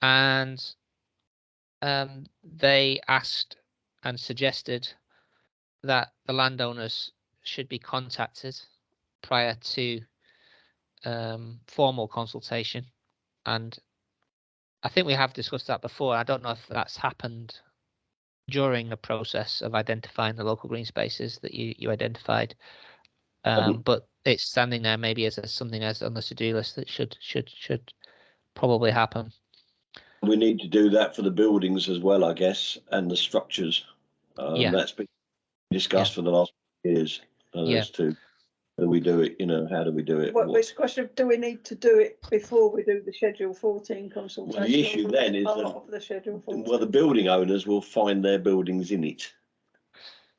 And they asked and suggested that the landowners should be contacted prior to formal consultation. And I think we have discussed that before. I don't know if that's happened during the process of identifying the local green spaces that you identified, but it's standing there maybe as something as on the to-do list that should probably happen. We need to do that for the buildings as well, I guess, and the structures. Yeah. That's been discussed for the last years as to how we do it. How do we do it? Well, it's a question of, do we need to do it before we do the Schedule 14 consultation? Well, the issue then is that the Schedule 14? Well, the building owners will find their buildings in it.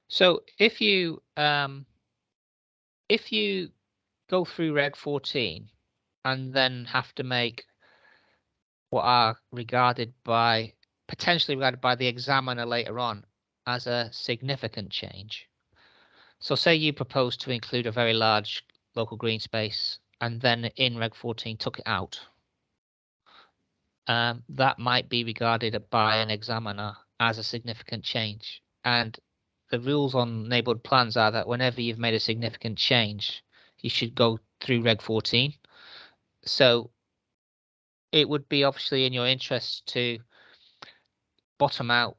So if you go through Reg 14 and then have to make what are potentially regarded by the examiner later on as a significant change. So say you propose to include a very large local green space and then in Reg 14 took it out. That might be regarded by an examiner as a significant change. And the rules on neighbourhood plans are that whenever you've made a significant change, you should go through Reg 14. So it would be obviously in your interest to bottom out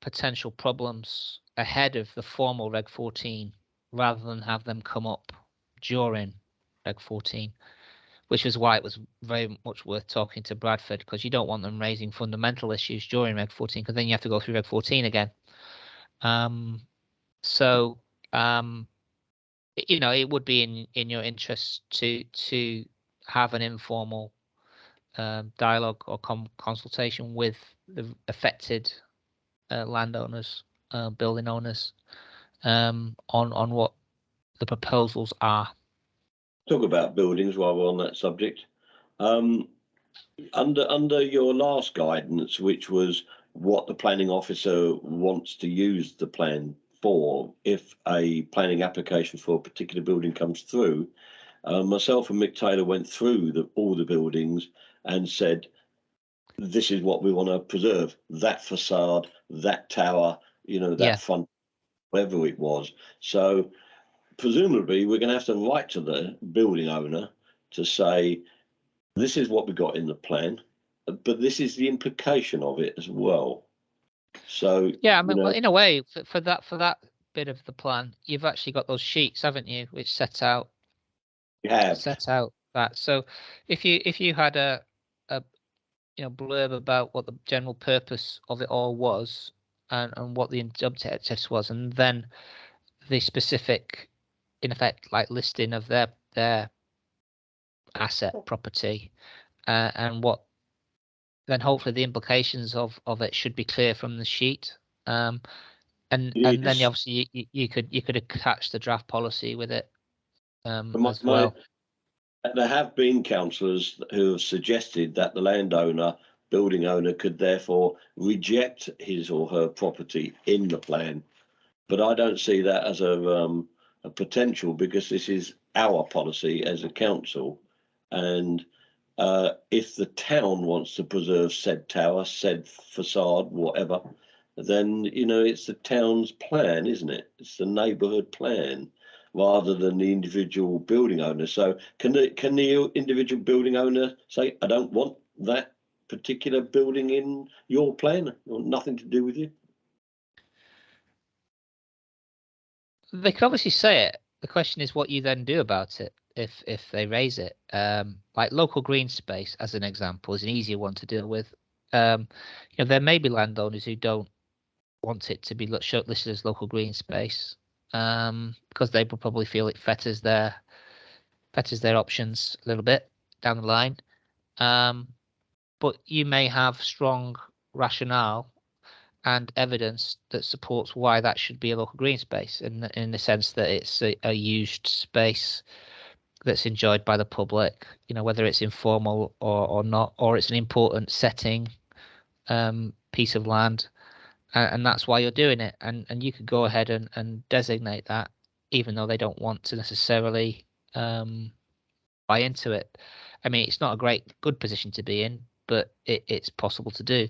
potential problems ahead of the formal Reg 14 rather than have them come up during Reg 14, which is why it was very much worth talking to Bradford, because you don't want them raising fundamental issues during Reg 14, because then you have to go through Reg 14 again. It would be in your interest to have an informal dialogue or consultation with the affected landowners, building owners, on what the proposals are. Talk about buildings while we're on that subject. Under your last guidance, which was what the planning officer wants to use the plan for, if a planning application for a particular building comes through, myself and Mick Taylor went through all the buildings and said, this is what we want to preserve: that facade, that tower, that front, whatever it was. So presumably we're going to have to write to the building owner to say, this is what we got in the plan, but this is the implication of it as well. So yeah, I mean, well, in a way, for that bit of the plan, you've actually got those sheets, haven't you, which set out that. So if you had a blurb about what the general purpose of it all was and what the objective was, and then the specific, in effect, like listing of their asset property, and what then hopefully the implications of it should be clear from the sheet, and then obviously you could attach the draft policy with it as well. There have been councillors who have suggested that the building owner could therefore reject his or her property in the plan, but I don't see that as a potential, because this is our policy as a council, and if the town wants to preserve said tower, said facade, whatever, then it's the town's plan, isn't it? It's the neighbourhood plan, rather than the individual building owner. So can the individual building owner say, I don't want that particular building in your plan, or nothing to do with you? They can obviously say it. The question is what you then do about it if they raise it. Like local green space, as an example, is an easier one to deal with. There may be landowners who don't want it to be listed as local green space, because they will probably feel it fetters their options a little bit down the line. But you may have strong rationale and evidence that supports why that should be a local green space, in the sense that it's a used space that's enjoyed by the public, whether it's informal or not, or it's an important setting piece of land, and that's why you're doing it. And you could go ahead and designate that, even though they don't want to necessarily buy into it. I mean, it's not a good position to be in, but it's possible to do.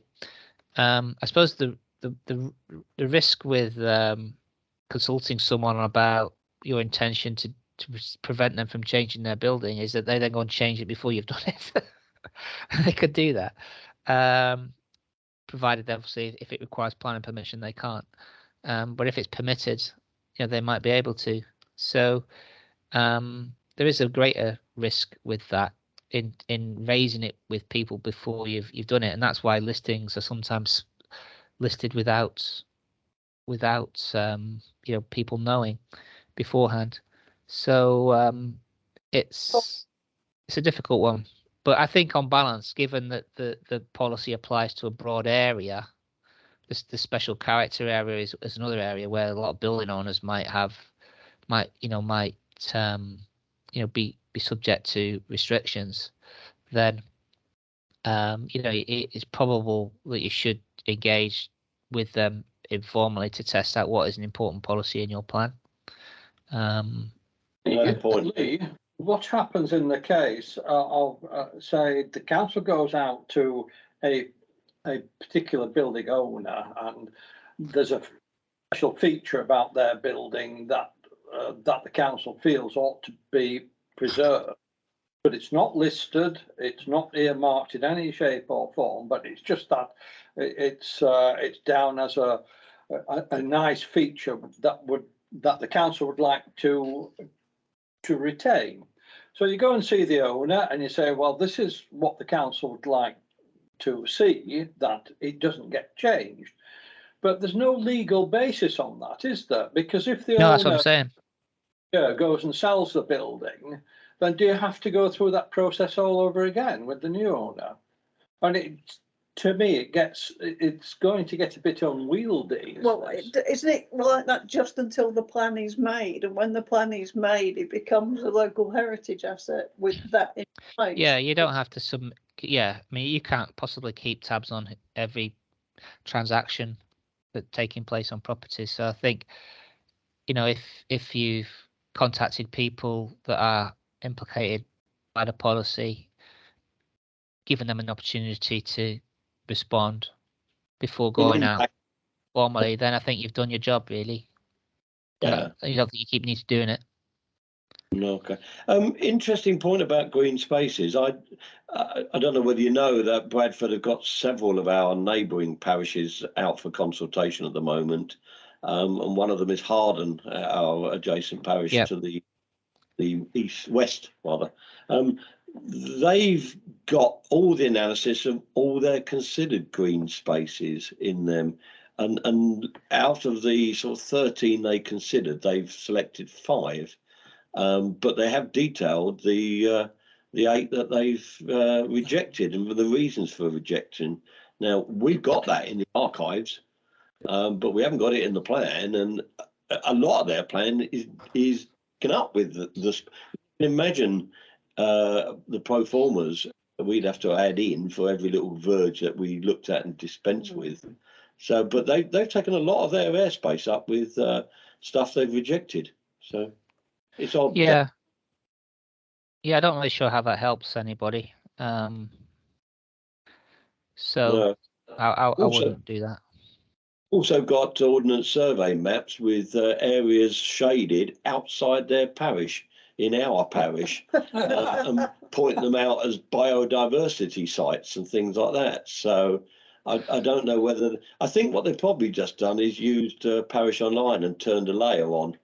I suppose the risk with consulting someone about your intention to prevent them from changing their building is that they then go and change it before you've done it. They could do that, provided obviously if it requires planning permission, they can't. But if it's permitted, they might be able to. So there is a greater risk with that in raising it with people before you've done it, and that's why listings are sometimes listed without people knowing beforehand. So it's a difficult one, but I think on balance, given that the policy applies to a broad area, the special character area is another area where a lot of building owners might be subject to restrictions. Then it's probable that you should engage with them informally to test out what is an important policy in your plan. Lee, what happens in the case of say the council goes out to a particular building owner and there's a special feature about their building that the council feels ought to be preserved, but it's not listed, it's not earmarked in any shape or form, but it's just that it's down as a nice feature that the council would like to retain. So you go and see the owner and you say, well, this is what the council would like to see, that it doesn't get changed. But there's no legal basis on that, is there? Because if the No, owner that's what I'm saying. Goes and sells the building, then do you have to go through that process all over again with the new owner? And to me, it's going to get a bit unwieldy. Well, isn't it like that just until the plan is made? And when the plan is made, it becomes a local heritage asset with that in place. Yeah, you don't have to I mean, you can't possibly keep tabs on every transaction that's taking place on properties. So I think, if you've contacted people that are implicated by the policy, giving them an opportunity to respond before going out formally, then I think you've done your job, really. Yeah. You don't think you keep need doing it. No, okay. Interesting point about green spaces. I don't know whether you know that Bradford have got several of our neighbouring parishes out for consultation at the moment, and one of them is Harden, our adjacent parish to the west rather. They've got all the analysis of all their considered green spaces in them, and out of the sort of 13 they considered, they've selected 5. But they have detailed the 8 that they've rejected and the reasons for rejecting. Now, we've got that in the archives, but we haven't got it in the plan, and a lot of their plan is getting up with this. Imagine the pro formas we'd have to add in for every little verge that we looked at and dispensed with. So, but they've taken a lot of their airspace up with stuff they've rejected. So. It's odd. Yeah, I'm not really sure how that helps anybody. So I wouldn't do that. Also got ordnance survey maps with areas shaded outside their parish, in our parish, and point them out as biodiversity sites and things like that. So I don't know whether, I think what they've probably just done is used Parish Online and turned a layer on.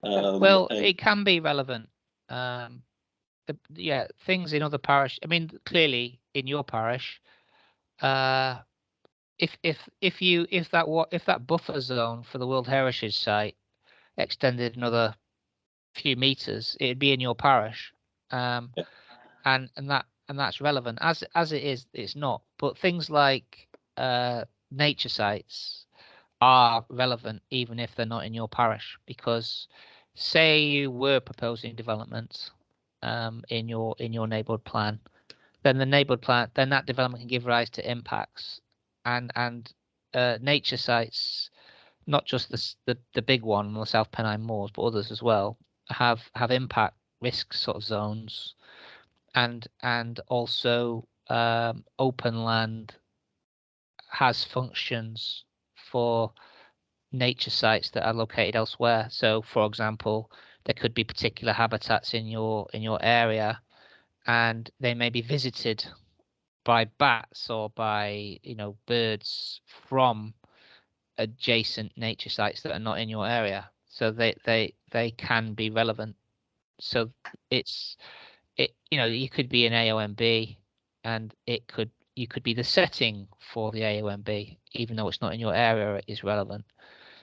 Well, and- it can be relevant. Yeah, things in other parish. I mean, clearly in your parish, if that buffer zone for the World Heritage Site extended another few meters, it'd be in your parish, Yeah. and that's relevant. As it is, it's not. But things like nature sites are relevant even if they're not in your parish, because say you were proposing development in your neighbourhood plan, then the neighbourhood plan, then that development can give rise to impacts, and nature sites, not just the big one on the South Pennine Moors, but others as well, have impact risk sort of zones, and also open land has functions for nature sites that are located elsewhere. So, for example, there could be particular habitats in your area, and they may be visited by bats or by birds from adjacent nature sites that are not in your area. So they can be relevant. So you could be an AOMB, and you could be the setting for the AOMB, even though it's not in your area, it is relevant.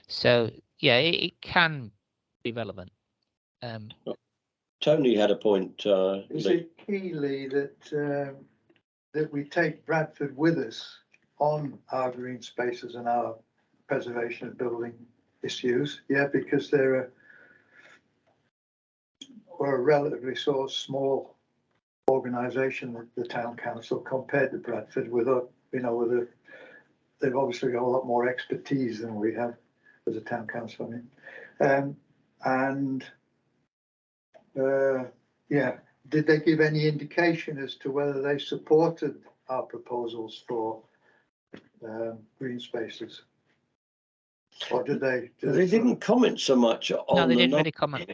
So yeah, it can be relevant. Tony had a point. Is it key, Lee, that we take Bradford with us on our green spaces and our preservation of building issues? Yeah, because we're a relatively sort of small organisation, the town council, compared to Bradford. They've obviously got a lot more expertise than we have as a town council. Did they give any indication as to whether they supported our proposals for green spaces? Or did they? They didn't comment so much on. No, they didn't really comment.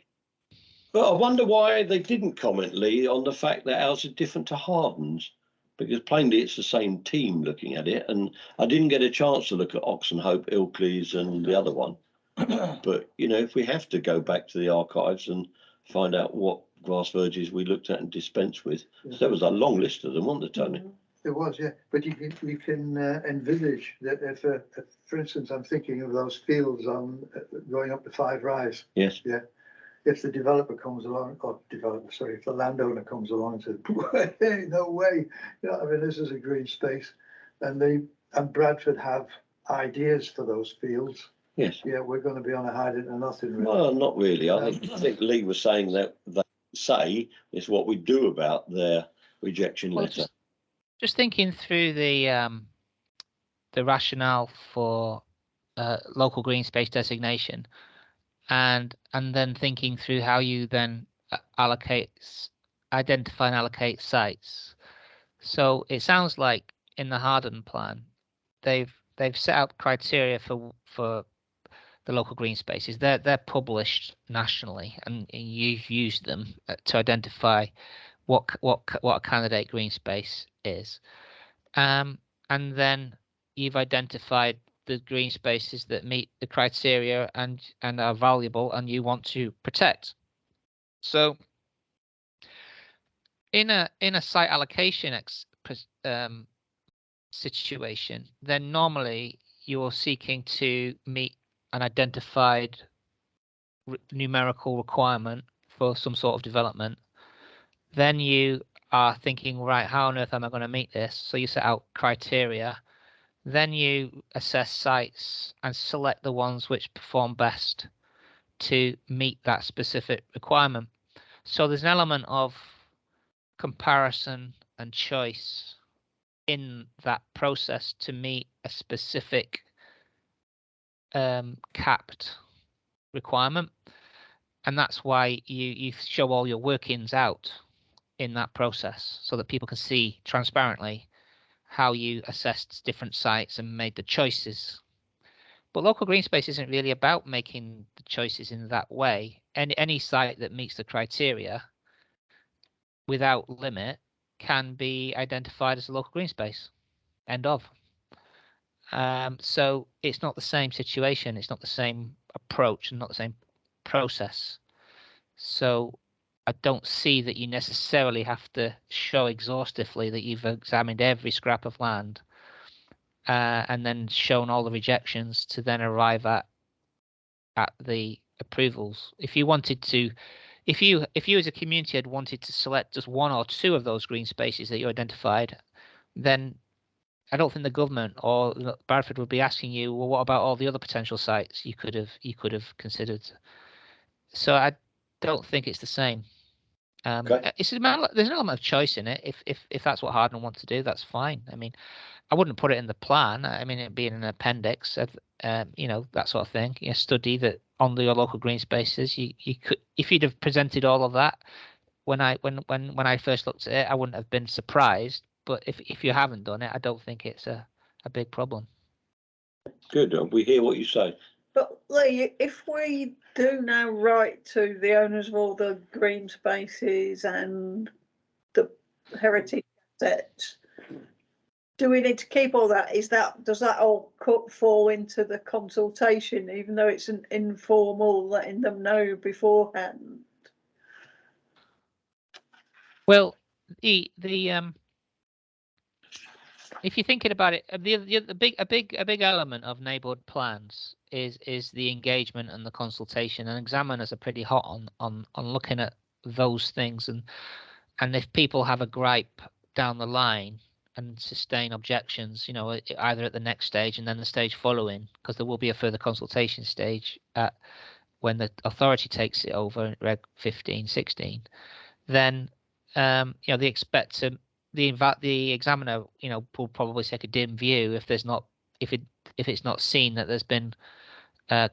But I wonder why they didn't comment, Lee, on the fact that ours is different to Harden's, because plainly it's the same team looking at it, and I didn't get a chance to look at Oxenhope, Ilkley's, and the other one. But if we have to go back to the archives and find out what grass verges we looked at and dispensed with, so there was a long list of them, wasn't there, Tony? It was, yeah. But you can envisage that if, for instance, I'm thinking of those fields on going up to Five Rise. Yes. Yeah. If the developer comes along, if the landowner comes along and says, "Hey, no way! This is a green space," and Bradford have ideas for those fields. Yes. Yeah, we're going to be on a hiding to nothing. Really. Well, not really. I think Lee was saying that they say is what we do about their rejection letter. Just thinking through the rationale for local green space designation, and then thinking through how you then identify and allocate sites. So it sounds like in the Harden plan, they've set out criteria for the local green spaces. They're published nationally, and you've used them to identify what a candidate green space is. And then you've identified the green spaces that meet the criteria and are valuable and you want to protect. So in a site allocation situation, then normally you're seeking to meet an identified numerical requirement for some sort of development. Then you are thinking, right, how on earth am I going to meet this? So you set out criteria. Then you assess sites and select the ones which perform best to meet that specific requirement. So there's an element of comparison and choice in that process to meet a specific capped requirement. And that's why you show all your workings out in that process so that people can see transparently how you assessed different sites and made the choices. But local green space isn't really about making the choices in that way. Any site that meets the criteria without limit can be identified as a local green space. End of. So it's not the same situation. It's not the same approach and not the same process. So I don't see that you necessarily have to show exhaustively that you've examined every scrap of land and then shown all the rejections to then arrive at the approvals. If you wanted to, if you as a community had wanted to select just one or two of those green spaces that you identified, then I don't think the government or Bradford would be asking you, well, what about all the other potential sites you could have considered? So I don't think it's the same. Okay. There's an element of choice in it. If that's what Hardman wants to do, that's fine. I mean, I wouldn't put it in the plan. I mean, it'd be in an appendix, you know, that sort of thing. You study that on your local green spaces. You could, if you'd have presented all of that when I first looked at it, I wouldn't have been surprised. But if you haven't done it, I don't think it's a big problem. Good. We hear what you say. But Lee, if we do now write to the owners of all the green spaces and the heritage assets, do we need to keep all that? Does that all fall into the consultation, even though it's an informal letting them know beforehand? Well, the if you're thinking about it, a big element of neighbourhood plans is the engagement and the consultation, and examiners are pretty hot on looking at those things, and if people have a gripe down the line and sustain objections, you know, either at the next stage and then the stage following, because there will be a further consultation stage when the authority takes it over, Reg 15, 16, then you know, they expect to the examiner, you know, will probably take a dim view if there's not if it's not seen that there's been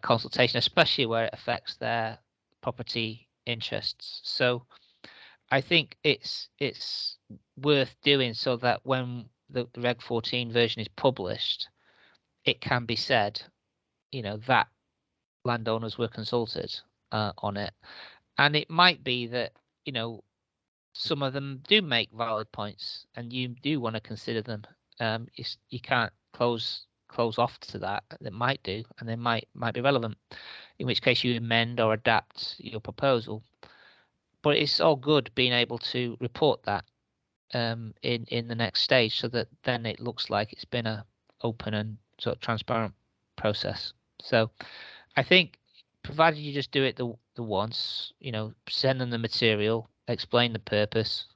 consultation, especially where it affects their property interests. So I think it's worth doing so that when the Reg 14 version is published, it can be said, you know, that landowners were consulted on it, and it might be that, you know, some of them do make valid points, and you do want to consider them. You can't close off to that. It might do, and they might be relevant. In which case, you amend or adapt your proposal. But it's all good being able to report that in the next stage, so that then it looks like it's been a open and sort of transparent process. So I think, provided you just do it the once, you know, send them the material, explain the purpose,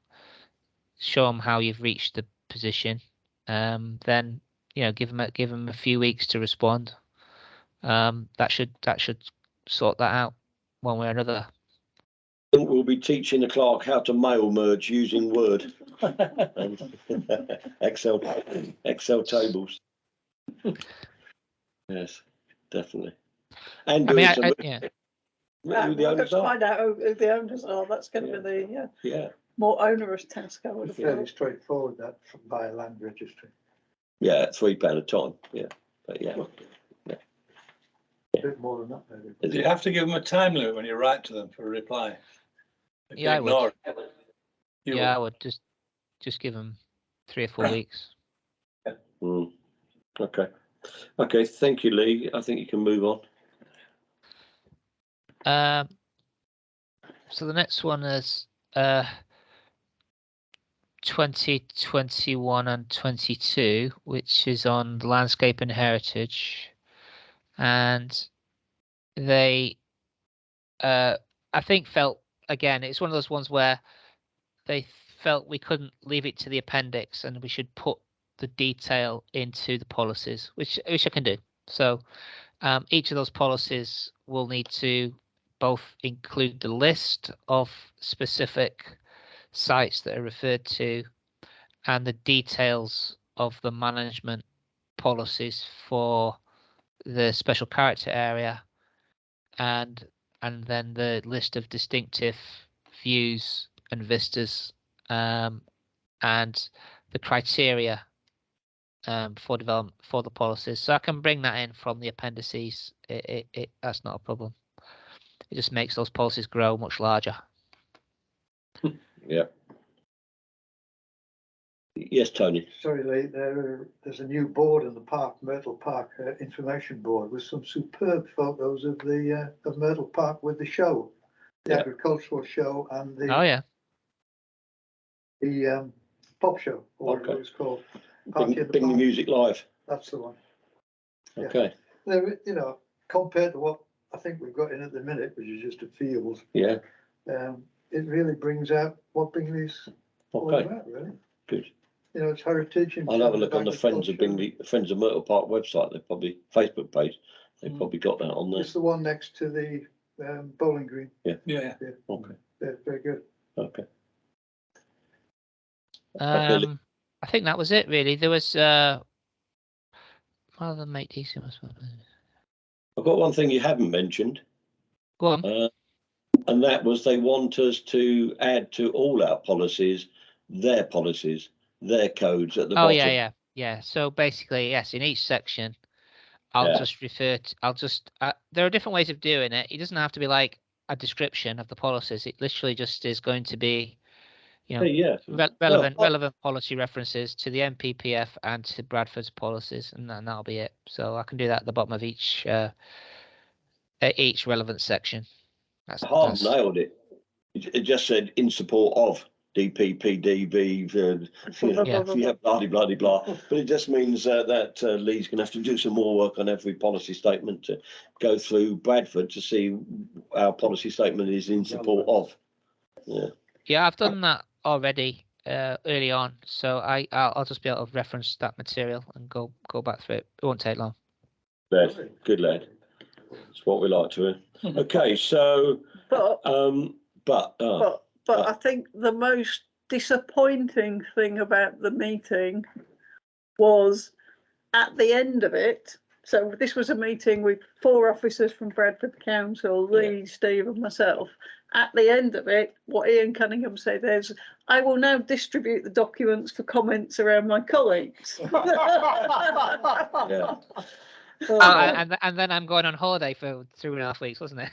show them how you've reached the position, then, you know, give them a few weeks to respond. That should sort that out one way or another. We'll be teaching the clerk how to mail merge using Word and Excel tables. Yes, definitely. And I mean, yeah. We've got to find out who the owners are. That's going to be the more onerous task, I would have thought. Fairly straightforward, that by a land registry. Yeah, £3 a time. Yeah, but yeah. A bit more than that, maybe. Do you have to give them a time limit when you write to them for a reply? If Yeah, I would. I would just give them 3 or 4 weeks. Okay, thank you, Lee. I think you can move on. So the next one is 2021 and 22, which is on the landscape and heritage, and they I think felt, again, it's one of those ones where they felt we couldn't leave it to the appendix and we should put the detail into the policies, which I can do. So each of those policies will need to both include the list of specific sites that are referred to and the details of the management policies for the special character area, and then the list of distinctive views and vistas, and the criteria for development for the policies. So I can bring that in from the appendices. That's not a problem. It just makes those policies grow much larger. Yeah. Yes, Tony. Sorry, Lee, there's a new board in the park, Myrtle Park Information Board, with some superb photos of the of Myrtle Park with the show, the Yeah. agricultural show and the Oh, yeah. pop show, or whatever Okay. it's called. Party in the Bring the Park. music live. That's the one. Yeah. Okay. There, you know, compared to what I think we've got in at the minute, which is just a field, Yeah. it really brings out what Bingley's all Okay. about, really. Good. You know, it's heritage. in I'll have a terms look of on the Friends of agriculture. Bingley, Friends of Myrtle Park website. They've probably Facebook page. They've probably got that on there. It's the one next to the bowling green. Yeah. Okay. They're very good. Okay. I think that was it really. There was rather than make these. I've got one thing you haven't mentioned, Go on. and that was they want us to add to all our policies, their codes at the Oh bottom. yeah. So basically, yes, in each section, I'll just refer to. There are different ways of doing it. It doesn't have to be like a description of the policies. It literally just is going to be, you know, Yeah. relevant policy references to the MPPF and to Bradford's policies, and then that'll be it. So I can do that at the bottom of each relevant section. Hard nailed it. It just said in support of DPPDB, blah blah. But it just means that Lee's going to have to do some more work on every policy statement to go through Bradford to see our policy statement is in support of. Yeah, I've done that already early on, so I'll just be able to reference that material and go back through it. It won't take long. Good lad. It's what we like to hear. Okay, so But but I think the most disappointing thing about the meeting was at the end of it. So this was a meeting with 4 officers from Bradford Council, Lee, Steve and myself. At the end of it, what Ian Cunningham said is, I will now distribute the documents for comments around my colleagues. yeah. And then I'm going on holiday for 3.5 weeks, wasn't it?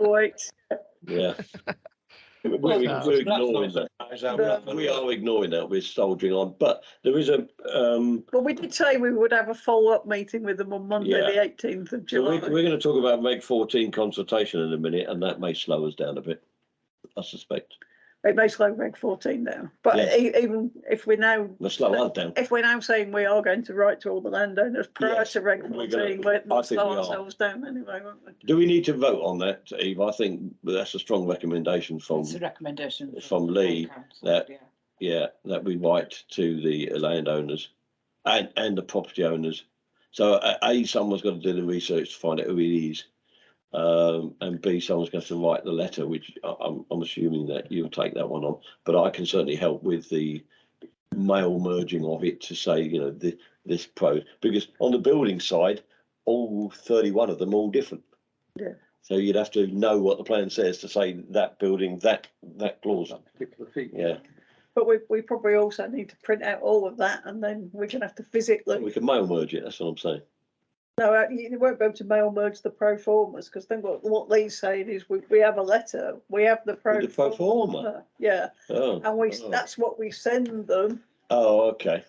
Wait. Yeah. We're ignoring that. Exactly. We are ignoring that. We're soldiering on. But there is a. Well, we did say we would have a follow-up meeting with them on Monday, the 18th of So July. we're going to talk about Reg 14 consultation in a minute, and that may slow us down a bit, I suspect. It may slow Reg 14 down. But even if we're now We'll slow us down. if we're now saying we are going to write to all the landowners prior to Reg 14, we'll slow ourselves down anyway, won't we? Do we need to vote on that, Eve? I think that's a strong recommendation from It's a recommendation from Lee council, that we write to the landowners and the property owners. So someone's got to do the research to find out who it is, and B, someone's going to write the letter, which I'm assuming that you'll take that one on. But I can certainly help with the mail merging of it to say, you know, this pro, because on the building side, all 31 of them are all different. Yeah. So you'd have to know what the plan says to say that building, that clause. Particular feature. Yeah. But we probably also need to print out all of that, and then we're going to have to physically. We can mail merge it. That's what I'm saying. No, you won't be able to mail merge the pro formas, because then what Lee's saying is we have a letter, we have the pro forma. Yeah. Oh. And that's what we send them. Oh, okay.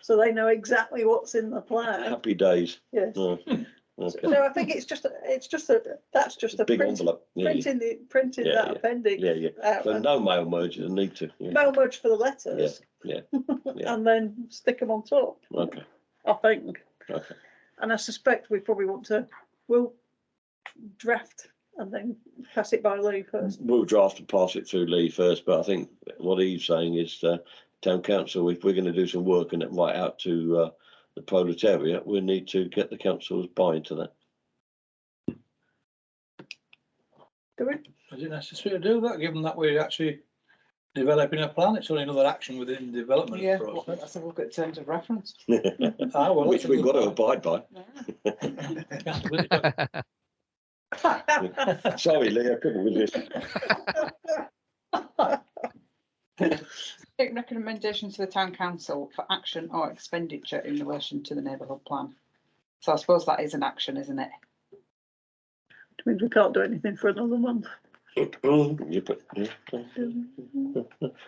So they know exactly what's in the plan. Happy days. Yes. Oh, okay. So I think it's just a Big print, envelope. Yeah, printing Yeah, that yeah. appendix. yeah. Out So and no mail merge. You need to. Yeah. mail merge for the letters. Yeah. And then stick them on top. Okay. I think. Okay. And I suspect we probably we'll draft and then pass it by Lee first. We'll draft and pass it through Lee first, but I think what he's saying is town council, if we're going to do some work and it right out to the proletariat, we need to get the council's buy into that. Do we? Is it necessary to do that, given that we're actually developing a plan? It's only another action within the development process. Let's have a look at terms of reference. Which we've got to abide by. Sorry, Lee, I couldn't resist. Take recommendations to the town council for action or expenditure in relation to the neighbourhood plan. So I suppose that is an action, isn't it? It means we can't do anything for another month. Well,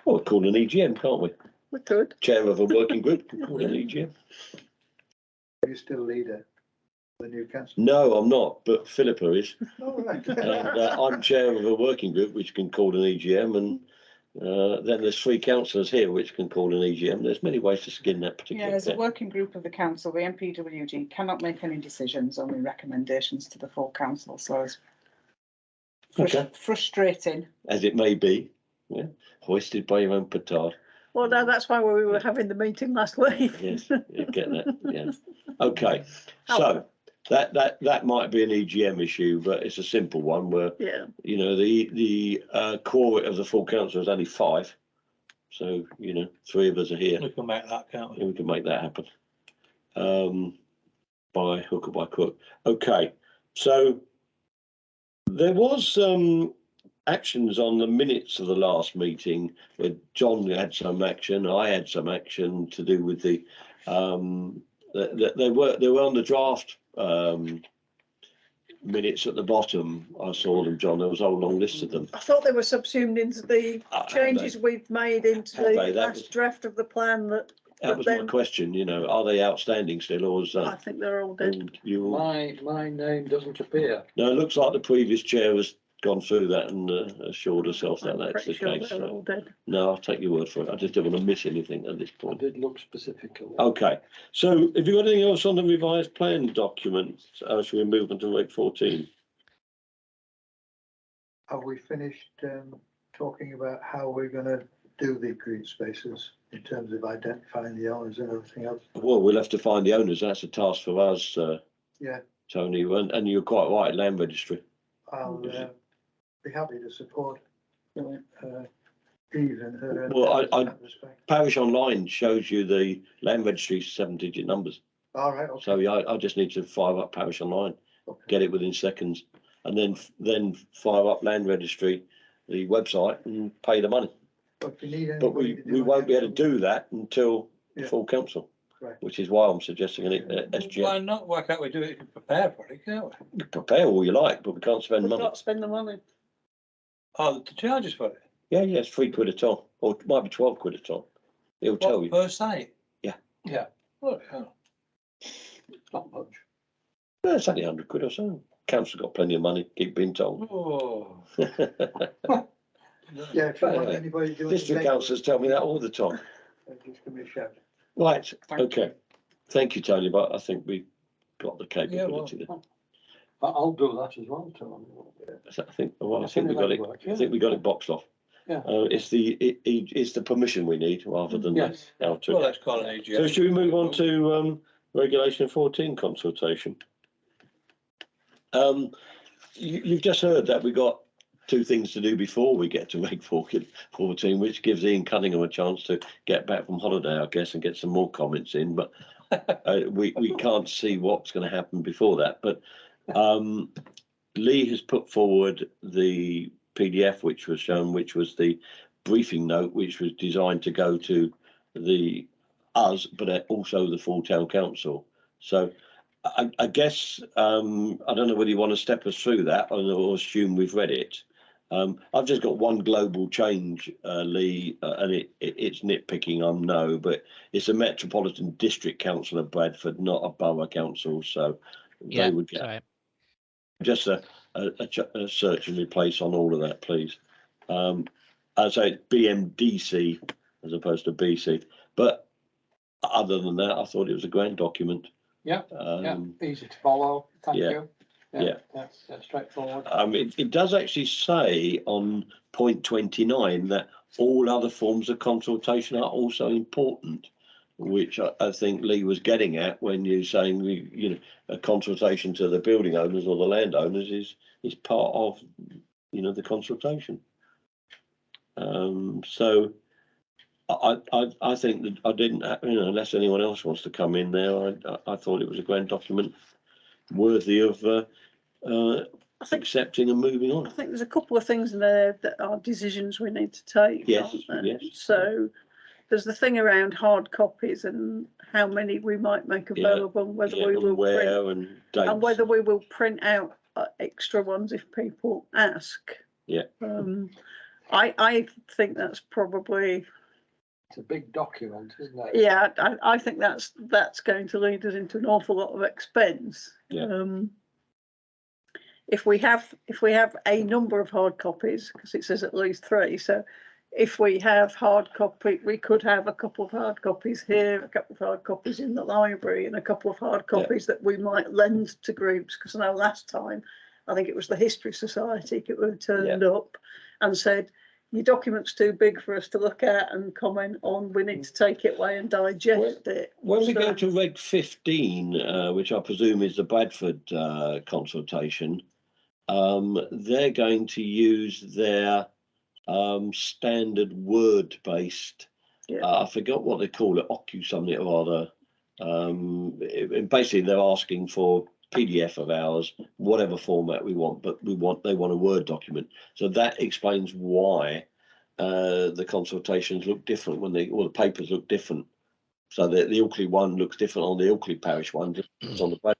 we'll call an EGM, can't we? We could. chair of a working group, can call an EGM. Are you still leader of the new council? No, I'm not, but Philippa is. Oh, right. And I'm chair of a working group which can call an EGM, and then there's 3 councillors here which can call an EGM. There's many ways to skin that Yeah, particular as a cat. working group of the council, the MPWG cannot make any decisions, only recommendations to the full council, so it's Okay. frustrating. As it may be, yeah, hoisted by your own petard. Well, no, that's why we were having the meeting last week. Yes, you get that. Yeah. Okay, so that might be an EGM issue, but it's a simple one where Yeah. you know the quorum of the full council is only 5, so you know 3 of us are here. We can make that, can't we? We can make that happen by hook or by crook. Okay, so there was some actions on the minutes of the last meeting where John had some action, I had some action to do with the they were on the draft minutes at the bottom. I saw them, John. There was a whole long list of them. I thought they were subsumed into the changes we've made into Have the they? That last was- draft of the plan that That was my question. You know, are they outstanding still, or is I that? think they're all dead. And you My name doesn't appear. no, it looks like the previous chair has gone through that and assured herself that I'm that's pretty the sure case. they're So, all dead. no, I'll take your word for it. I just don't want to miss anything at this I point. did look specifically. Okay, so have you got anything else on the revised plan document? Shall we move on to reg 14? Have we finished talking about how we're going to do the green spaces in terms of identifying the owners and everything else? Well, we'll have to find the owners. That's a task for us, Yeah, Tony. And you're quite right, land registry. I'll be happy to support Eve and her. Well, in that respect. Parish Online shows you the land registry 7-digit numbers. All right, okay. So yeah, I just need to fire up Parish Online, Okay. get it within seconds, and then fire up land registry, the website, and pay the money. But if you need But anybody to do we won't be able to anything- do that until the Yeah. full council, Right. which is why I'm suggesting an SGM. Why not? Why can't we do it and prepare for it, can't we? Prepare all you like, but we can't spend We've money. got to spend the money. Oh, the charges for it? Yeah, it's £3 a ton, or it might be 12 quid a ton. It'll tell What, you. per site? Yeah. Yeah, Oh, yeah. not much. Yeah, it's only 100 quid or so. Council's got plenty of money, keep being told. Oh. Yeah, if you want Yeah. anybody doing. District councillors tell me that all the time. Just give me a shout. Right, Thank okay. Thank you, Tony, but I think we've got the Yeah, well, capability there. I'll do that as well, Tom. So I think, well, I It's think we got it, legwork, I yeah. think we got it boxed off. Yeah. It's the permission we need rather than the Yes. how Well, to. let's call it AGM. So should we move on to regulation 14 consultation? You've just heard that we got 2 things to do before we get to reg 14, which gives Ian Cunningham a chance to get back from holiday, I guess, and get some more comments in. But we can't see what's going to happen before that. But Lee has put forward the PDF which was shown, which was the briefing note, which was designed to go to us, but also the full town council. So I guess I don't know whether you want to step us through that or assume we've read it. I've just got one global change, Lee, and it's nitpicking, I know, but it's a Metropolitan District Council of Bradford, not a borough council. So Yeah, they would get sorry. just a search and replace on all of that, please. I'd say it's BMDC as opposed to BC, but other than that, I thought it was a grand document. Yeah, easy to follow, thank yeah, you. yeah. That's straightforward. It does actually say on point 29 that all other forms of consultation are also important, which I think Lee was getting at when you're saying a consultation to the building owners or the landowners is part of the consultation. So I think that I didn't unless anyone else wants to come in there. I thought it was a grand document worthy of accepting and moving on. I think there's a couple of things in there that are decisions we need to take. Yes, aren't there? yes. So there's the thing around hard copies and how many we might make available, and whether we will print, and dates. and whether we will print out extra ones if people ask. Yeah. I think that's probably It's a big document, isn't it? Yeah, I think that's going to lead us into an awful lot of expense. Yeah. If we have a number of hard copies, because it says at least 3, so if we have hard copy, we could have a couple of hard copies here, a couple of hard copies in the library, and a couple of hard copies that we might lend to groups. Because I know last time, I think it was the History Society who turned up and said, your document's too big for us to look at and comment on. We need to take it away and digest it. When we go to Reg 15, which I presume is the Bradford consultation, they're going to use their standard word-based, I forgot what they call it, OCU something or other. Basically, they're asking for PDF of ours, whatever format we want, but they want a Word document. So that explains why the consultations look different or the papers look different. So the Ilkley one looks different on the Ilkley parish one, just on the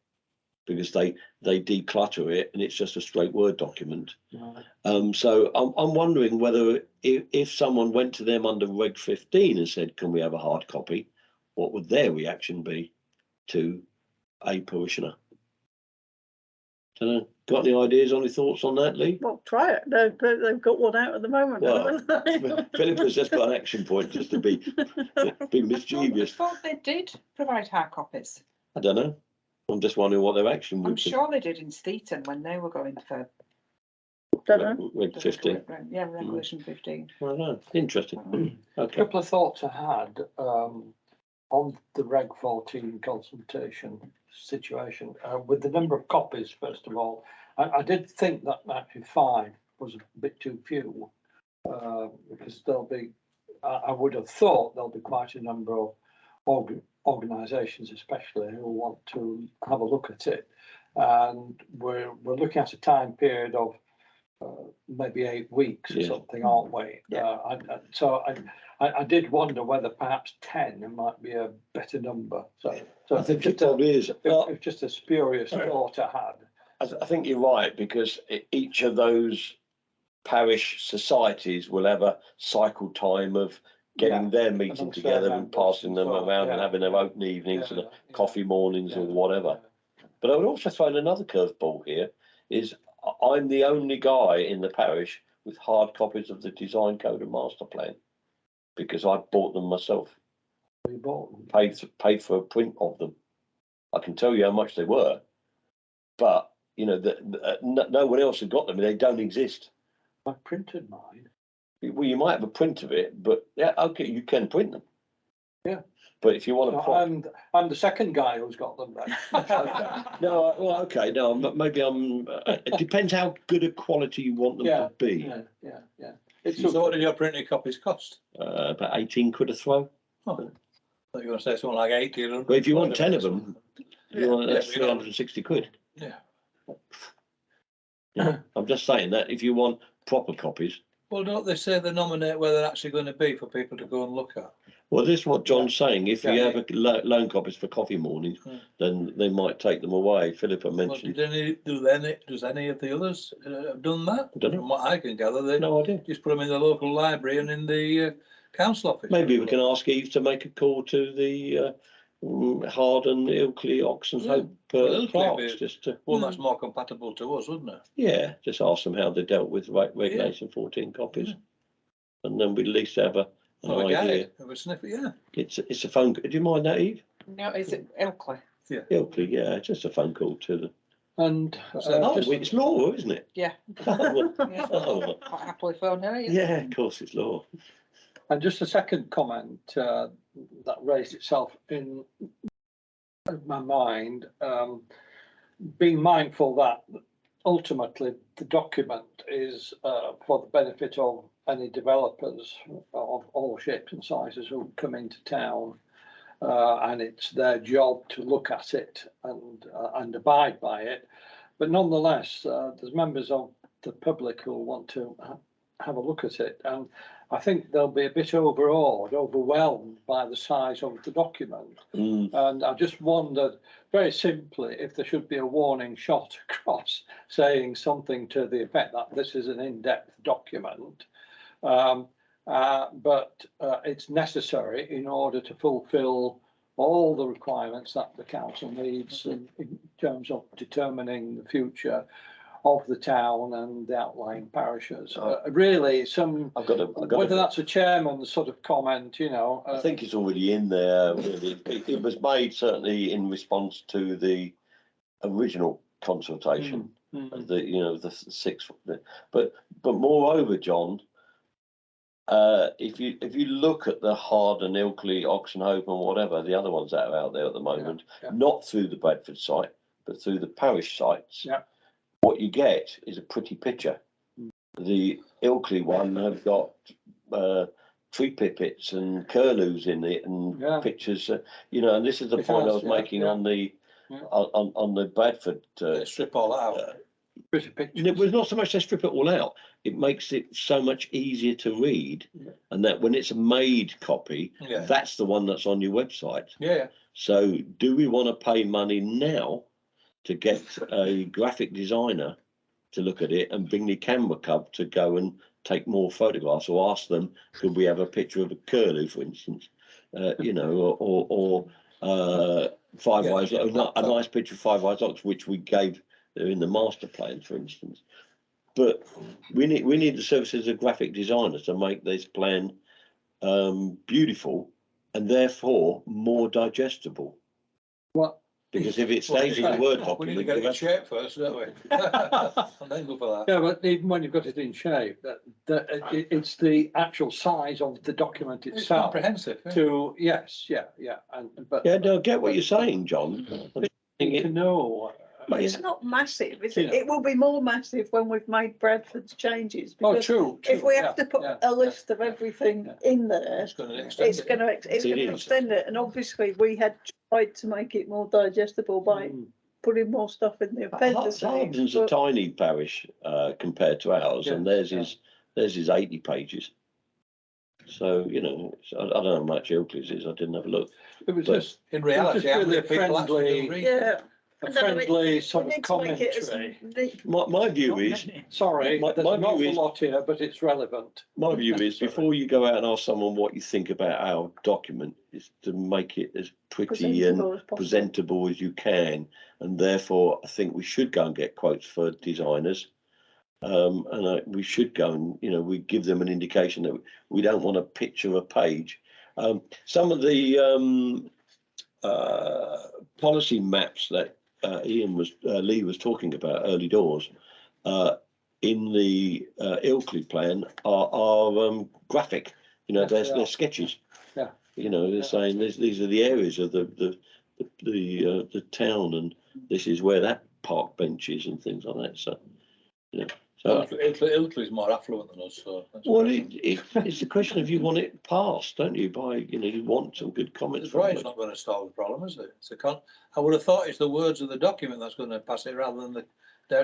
because they declutter it and it's just a straight Word document. Right. So I'm wondering whether if someone went to them under Reg 15 and said, "Can we have a hard copy?" what would their reaction be to a parishioner? Don't know. Got any ideas, any thoughts on that, Lee? Well, try it. They've got one out at the moment. Well, Philippa's just got an action point just to be mischievous. I thought they did provide hard copies. I don't know. I'm just wondering what their action would I'm be. sure they did in Steeton when they were going for. Reg 15. Yeah, Regulation 15. I don't know. Interesting. A Okay. couple of thoughts I had on the Reg 14 consultation situation with the number of copies. First of all, I did think that actually 5 was a bit too few because there'll be. I would have thought there'll be quite a number of organisations, especially, who want to have a look at it, and we're looking at a time period of maybe 8 weeks or something, aren't we? So I did wonder whether perhaps 10 might be a better number. So I think it probably is. It's just a spurious thought I had. I think you're right, because each of those parish societies will have a cycle time of getting their meeting together and passing them around and having their open evenings and coffee mornings or whatever. But I would also throw in another curveball here, is I'm the only guy in the parish with hard copies of the design code and master plan, because I bought them myself. You bought them? Paid for a print of them. I can tell you how much they were, but you know no one else had got them. They don't exist. I printed mine. Well, you might have a print of it, but yeah, okay, you can print them. Yeah. But if you want to, I'm the second guy who's got them then. No, well, okay, no, but maybe it depends how good a quality you want them to be. Yeah. So what did your printed copies cost? About 18 quid a throw. Oh, I thought you were going to say something like 80. But if you want 10 of them, that's 360 quid. Yeah. Yeah. I'm just saying that if you want proper copies. Well, don't they say they nominate where they're actually going to be for people to go and look at? Well, this is what John's saying. If you have loan copies for coffee mornings, then they might take them away. Philippa mentioned. Well, does any of the others have done that? I don't know. From what I can gather, they no idea. Just put them in the local library and in the council office. Maybe we can ask Eve to make a call to the Harden, Ilkley, Oxenhope clerks. Just to, well, that's more compatible to us, wouldn't it? Yeah, just ask them how they dealt with Regulation 14 copies, and then we at least have an idea. Have a sniff, yeah. It's a phone. Do you mind that, Eve? No, is it Ilkley? Yeah. Ilkley, yeah, just a phone call to them. And it's law, isn't it? Yeah. Oh, Quite happily phone her. yeah, of course it's law. And just a second comment that raised itself in my mind, being mindful that ultimately the document is for the benefit of any developers of all shapes and sizes who come into town, and it's their job to look at it and abide by it. But nonetheless, there's members of the public who want to have a look at it, and I think they'll be a bit overwhelmed by the size of the document. And I just wondered, very simply, if there should be a warning shot across saying something to the effect that this is an in-depth document. but it's necessary in order to fulfil all the requirements that the council needs in terms of determining the future of the town and the outlying parishes. Really, whether that's a chairman's sort of comment, you know. I think it's already in there. Really. It was made certainly in response to the original consultation. The 6. But moreover, John, if you look at the Hard and Ilkley, Oxenhope and whatever the other ones that are out there at the moment, not through the Bradford site but through the parish sites, what you get is a pretty picture. The Ilkley one have got tree pipits and curlews in it and pictures, and this is the point I was making on the on the Bradford strip all that out. It was not so much they strip it all out. It makes it so much easier to read, and that when it's a made copy, that's the one that's on your website. So, do we want to pay money now to get a graphic designer to look at it and bring the camera club to go and take more photographs, or ask them, could we have a picture of a curlew, for instance, or five eyes, a nice picture of five eyes ox, which we gave. They're in the master plan, for instance. But we need the services of graphic designers to make this plan beautiful and therefore more digestible. Well, because if it stays in the Word document, we need to get it in shape first, don't we? And then go for that. Yeah, but even when you've got it in shape, it's the actual size of the document itself. It's comprehensive. I get what you're saying, John. To know. But it's not massive, is it? It will be more massive when we've made Bradford's changes. True. If we have to put a list of everything in there, it's going to extend it. And obviously, we had tried to make it more digestible by putting more stuff in the appendices. Harden's a tiny parish compared to ours, and theirs is 80 pages. So I don't know how much Ilkley's is. I didn't have a look. It was just in reality, really friendly. A friendly sort of commentary. My view is, sorry, there's an awful lot here, but it's relevant. My view is, before you go out and ask someone what you think about our document, is to make it as pretty and presentable as you can. And therefore, I think we should go and get quotes for designers. And we should go and, we give them an indication that we don't want to picture a page. Some of the policy maps that Lee was talking about early doors in the Ilkley plan are graphic. They're sketches. They're saying these are the areas of the town, and this is where that park bench is and things like that. So Ilkley is more affluent than us. So it's a question of you want it passed, don't you? You want some good comments. It's not going to solve the problem, is it? I would have thought it's the words of the document that's going to pass it, rather than the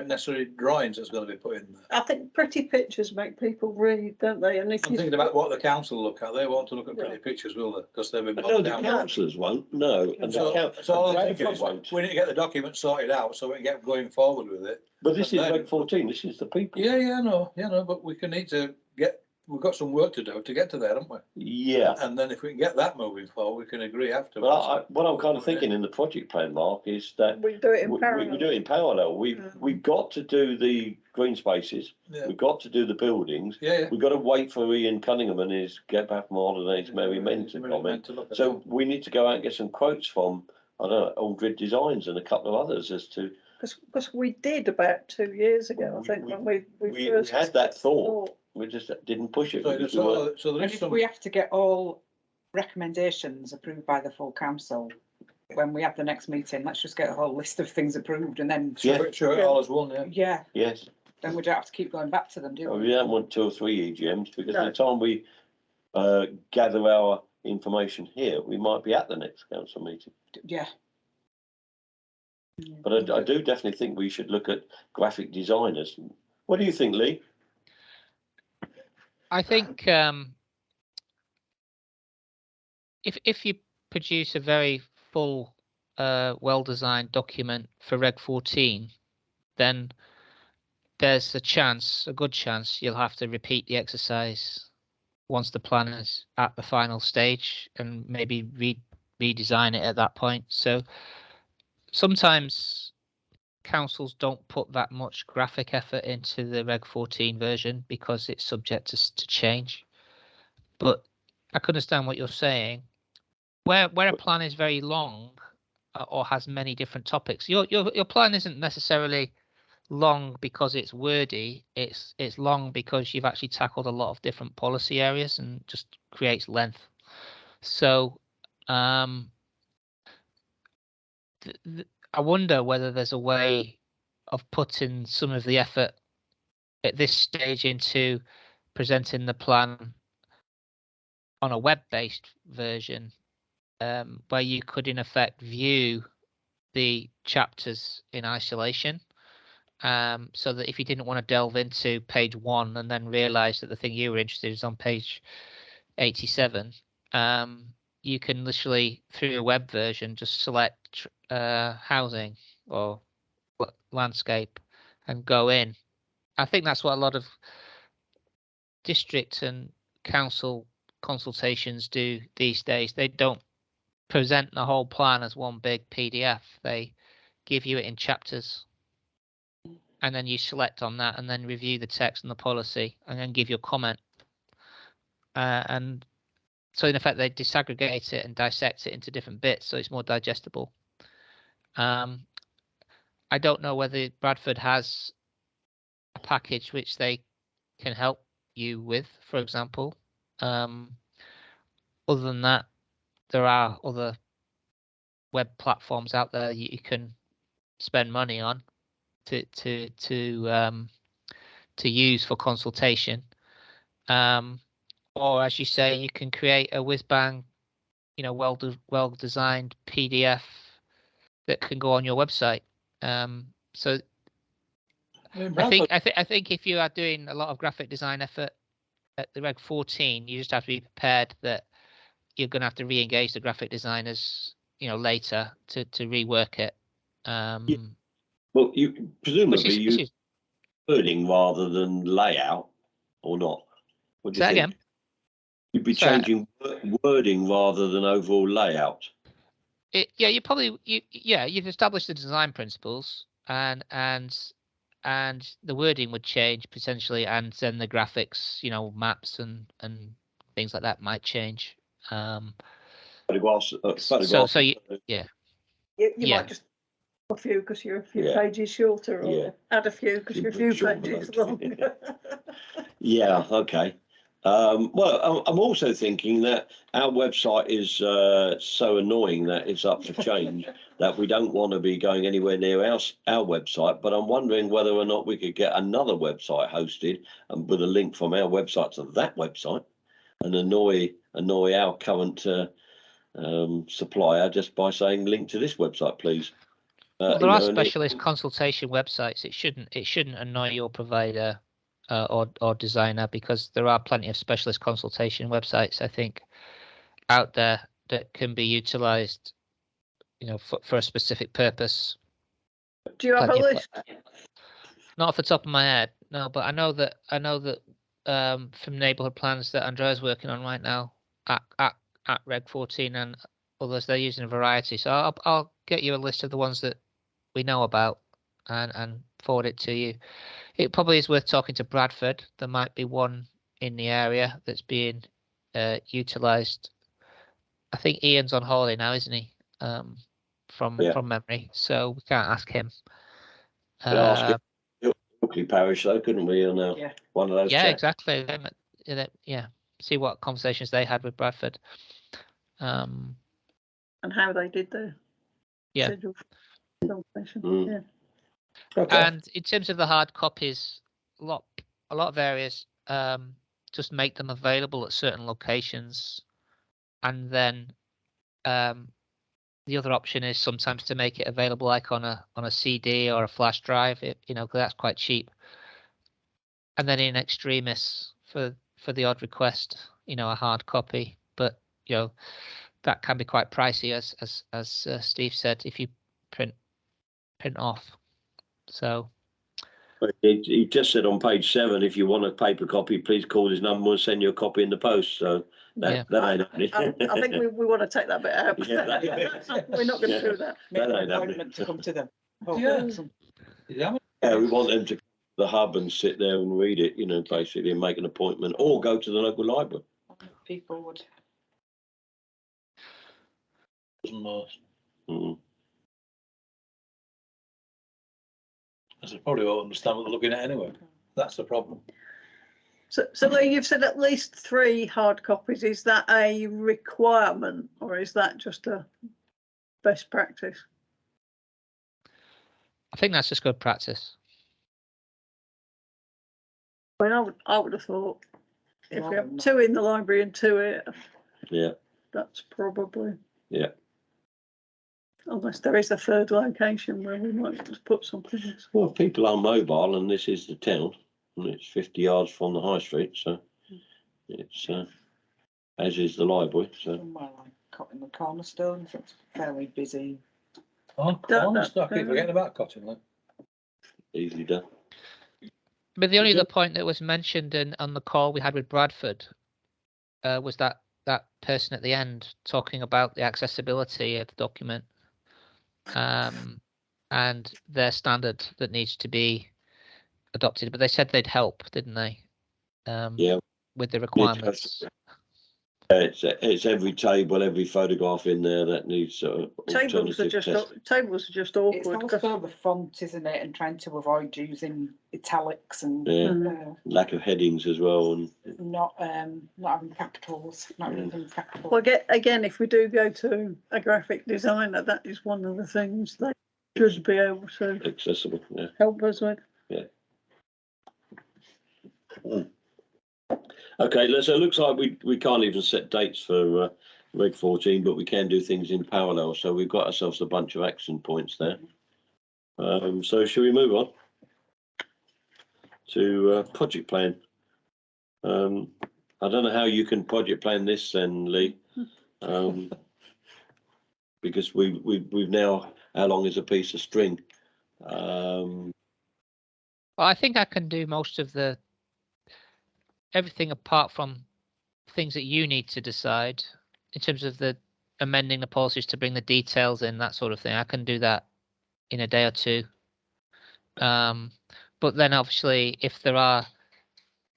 necessary drawings that's going to be put in there. I think pretty pictures make people read, don't they? And I'm thinking about what the council look at. They want to look at pretty pictures, will they? Because they've been bogged down. No, the councillors won't. No, and we need to get the document sorted out so we can get going forward with it. But this is Reg 14. This is the people. No. But we need to get. We've got some work to do to get to there, haven't we? Yeah. And then if we can get that moving forward, we can agree afterwards. Well, what I'm kind of thinking in the project plan, Mark, is that we do it in parallel. We do it in parallel. We've got to do the green spaces. We've got to do the buildings. We've got to wait for Ian Cunningham and his Get Back from Holidays Merry Men to comment. So we need to go out and get some quotes from, I don't know, Aldred Designs and a couple of others as to. Because we did about 2 years ago, I think, when we first had that thought. We just didn't push it. So if we have to get all recommendations approved by the full council when we have the next meeting, let's just get a whole list of things approved and then sure it all as one. Yes. Then we don't have to keep going back to them, do we? We don't want 2 or 3 EGMs, because by the time we gather our information here, we might be at the next council meeting. Yeah. But I do definitely think we should look at graphic designers. What do you think, Lee? I think if you produce a very full, well-designed document for Reg 14, then there's a good chance you'll have to repeat the exercise once the plan is at the final stage, and maybe redesign it at that point. So sometimes councils don't put that much graphic effort into the Reg 14 version because it's subject to change. But I can understand what you're saying. Where a plan is very long or has many different topics, your plan isn't necessarily long because it's wordy. It's long because you've actually tackled a lot of different policy areas and just creates length. So I wonder whether there's a way of putting some of the effort at this stage into presenting the plan on a web-based version, where you could in effect view the chapters in isolation, so that if you didn't want to delve into page 1 and then realize that the thing you were interested in is on page 87, you can literally, through a web version, just select housing or landscape and go in. I think that's what a lot of district and council consultations do these days. They don't present the whole plan as one big PDF. They give you it in chapters, and then you select on that and then review the text and the policy and then give your comment. And so in effect, they disaggregate it and dissect it into different bits so it's more digestible. I don't know whether Bradford has a package which they can help you with, for example. Other than that, there are other web platforms out there you can spend money on to use for consultation. Or as you say, you can create a whiz bang, well designed PDF that can go on your website. So I think if you are doing a lot of graphic design effort at the Reg 14, you just have to be prepared that you're going to have to re-engage the graphic designers, later to rework it. Well, you presumably use wording rather than layout, or not? What do you think? Again? You'd be changing wording rather than overall layout. You've established the design principles, and the wording would change potentially, and then the graphics, maps and things like that might change. Photographs. You might just a few because you're a few pages shorter, or add a few because you're a few pages longer. Yeah, okay. Well, I'm also thinking that our website is so annoying that it's up for change that we don't want to be going anywhere near our website. But I'm wondering whether or not we could get another website hosted and with a link from our website to that website, and annoy our current supplier just by saying link to this website, please. Well, there are specialist consultation websites. It shouldn't annoy your provider or designer, because there are plenty of specialist consultation websites, I think, out there that can be utilized, for a specific purpose. Do you have a list? Not off the top of my head, no. But I know that from neighbourhood plans that Andrea's working on right now at Reg 14 and others, they're using a variety. So I'll get you a list of the ones that we know about and forward it to you. It probably is worth talking to Bradford. There might be one in the area that's being utilised. I think Ian's on holiday now, isn't he? From memory, so we can't ask him. Ask him. Parish, though, couldn't we? On one of those. Yeah, chats? exactly. Yeah, see what conversations they had with Bradford. And how they did their schedule. Yeah. Okay. And in terms of the hard copies, a lot of areas just make them available at certain locations, and then the other option is sometimes to make it available like on a CD or a flash drive. Because that's quite cheap. And then in extremis, for the odd request, a hard copy. But that can be quite pricey, as Steve said, if you print off. So He just said on page 7, if you want a paper copy, please call this number and send you a copy in the post. So that ain't happening. I think we want to take that bit out. We're not going to do that. Make That an ain't happening. appointment to come to them. Yeah. Yeah, we want them to come to the hub and sit there and read it, you know, basically, and make an appointment, or go to the local library. People would. Mm. They probably won't understand what they're looking at anyway. That's the problem. So Lee, you've said at least 3 hard copies. Is that a requirement, or is that just a best practice? I think that's just good practice. I mean, I would have thought if we have 2 in the library and 2 here, Yeah. that's probably. Yeah. Unless there is a 3rd location where we might just put something. Well, people are mobile, and this is the town, and it's 50 yards from the high street, so it's as is the library. So Somewhere like in the Cornerstones, it's fairly busy. Oh, I keep forgetting about Cottingley. easily done. But the only other point that was mentioned on the call we had with Bradford was that person at the end talking about the accessibility of the document and their standard that needs to be adopted. But they said they'd help, didn't they? Yeah. With the requirements. It's every table, every photograph in there that needs Tables are just It's awkward. also the font, isn't it, and trying to avoid using italics and lack of headings as well, and not having capitals, not using capitals. Well, again, if we do go to a graphic designer, that is one of the things they should be able to accessible. Yeah. help us with. Yeah. Okay, so it looks like we can't even set dates for Reg 14, but we can do things in parallel. So we've got ourselves a bunch of action points there. So shall we move on to project plan? I don't know how you can project plan this then, Lee, because we've now, how long is a piece of string? Well, I think I can do most of everything apart from things that you need to decide in terms of the amending the policies to bring the details in, that sort of thing. I can do that in a day or 2. But then obviously if there are,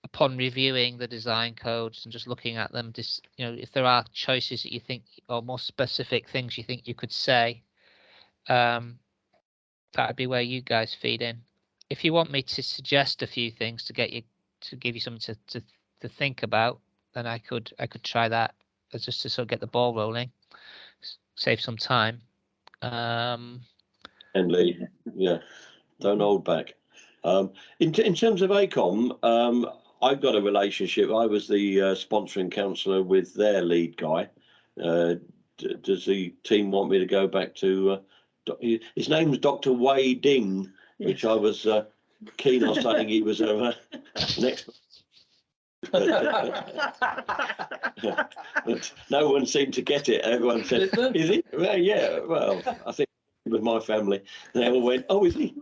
upon reviewing the design codes and just looking at them, if there are choices that you think, or more specific things you think you could say, that would be where you guys feed in. If you want me to suggest a few things to give you something to think about, then I could try that just to sort of get the ball rolling, save some time. And Lee, yeah, don't hold back. In terms of ACOM, I've got a relationship. I was the sponsoring counsellor with their lead guy. Does the team want me to go back to? His name was Dr. Wei Ding, which I was keen on saying he was an expert. But no one seemed to get it. Everyone said, "Is he?" Well, yeah. Well, I think with my family, they all went, "Oh, is he?"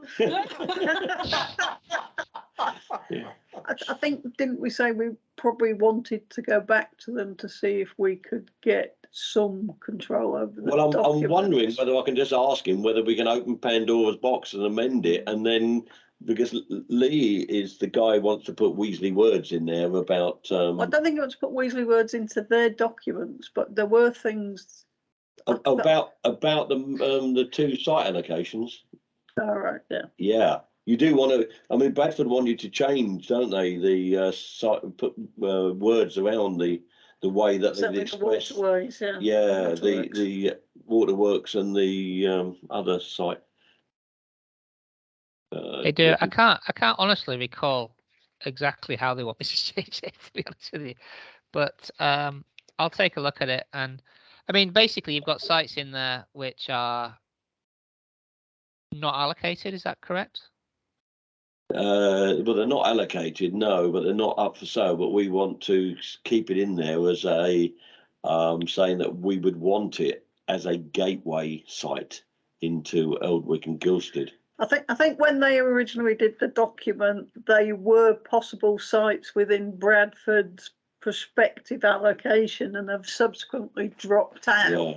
Yeah. I think, didn't we say we probably wanted to go back to them to see if we could get some control over the Well, I'm wondering whether I can just ask him whether we can open Pandora's box and amend it, and then, because Lee is the guy who wants to put Weasley words in there about. I don't think he wants to put Weasley words into their documents, but there were things about the 2 site allocations. All right. Yeah. Yeah. You do want to. I mean, Bradford want you to change, don't they? The site, put words around the way that they express. The waterways, yeah. Yeah, the waterworks and the other site. They do. I can't honestly recall exactly how they want me to change it, to be honest with you. But I'll take a look at it. And I mean, basically, you've got sites in there which are not allocated. Is that correct? Well, they're not allocated, no, but they're not up for sale. But we want to keep it in there as a saying that we would want it as a gateway site into Eldwick and Gilstead. I think when they originally did the document, they were possible sites within Bradford's prospective allocation and have subsequently dropped out. Yeah.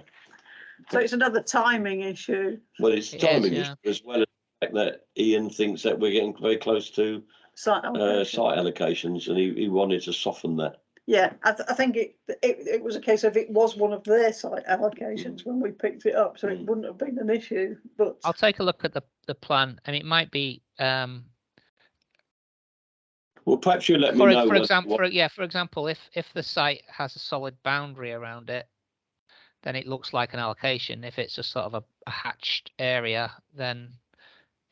So it's another timing issue. Well, it's It timing is, issue as well as the fact that Ian thinks that we're getting very close to Site allocation. site allocations, and he wanted to soften that. Yeah, I think it was a case of it was one of their site allocations when we picked it up, so it wouldn't have been an issue. But I'll take a look at the plan, and it might be Well, perhaps you let me for know. for example, for example, if the site has a solid boundary around it, then it looks like an allocation. If it's a sort of a hatched area, then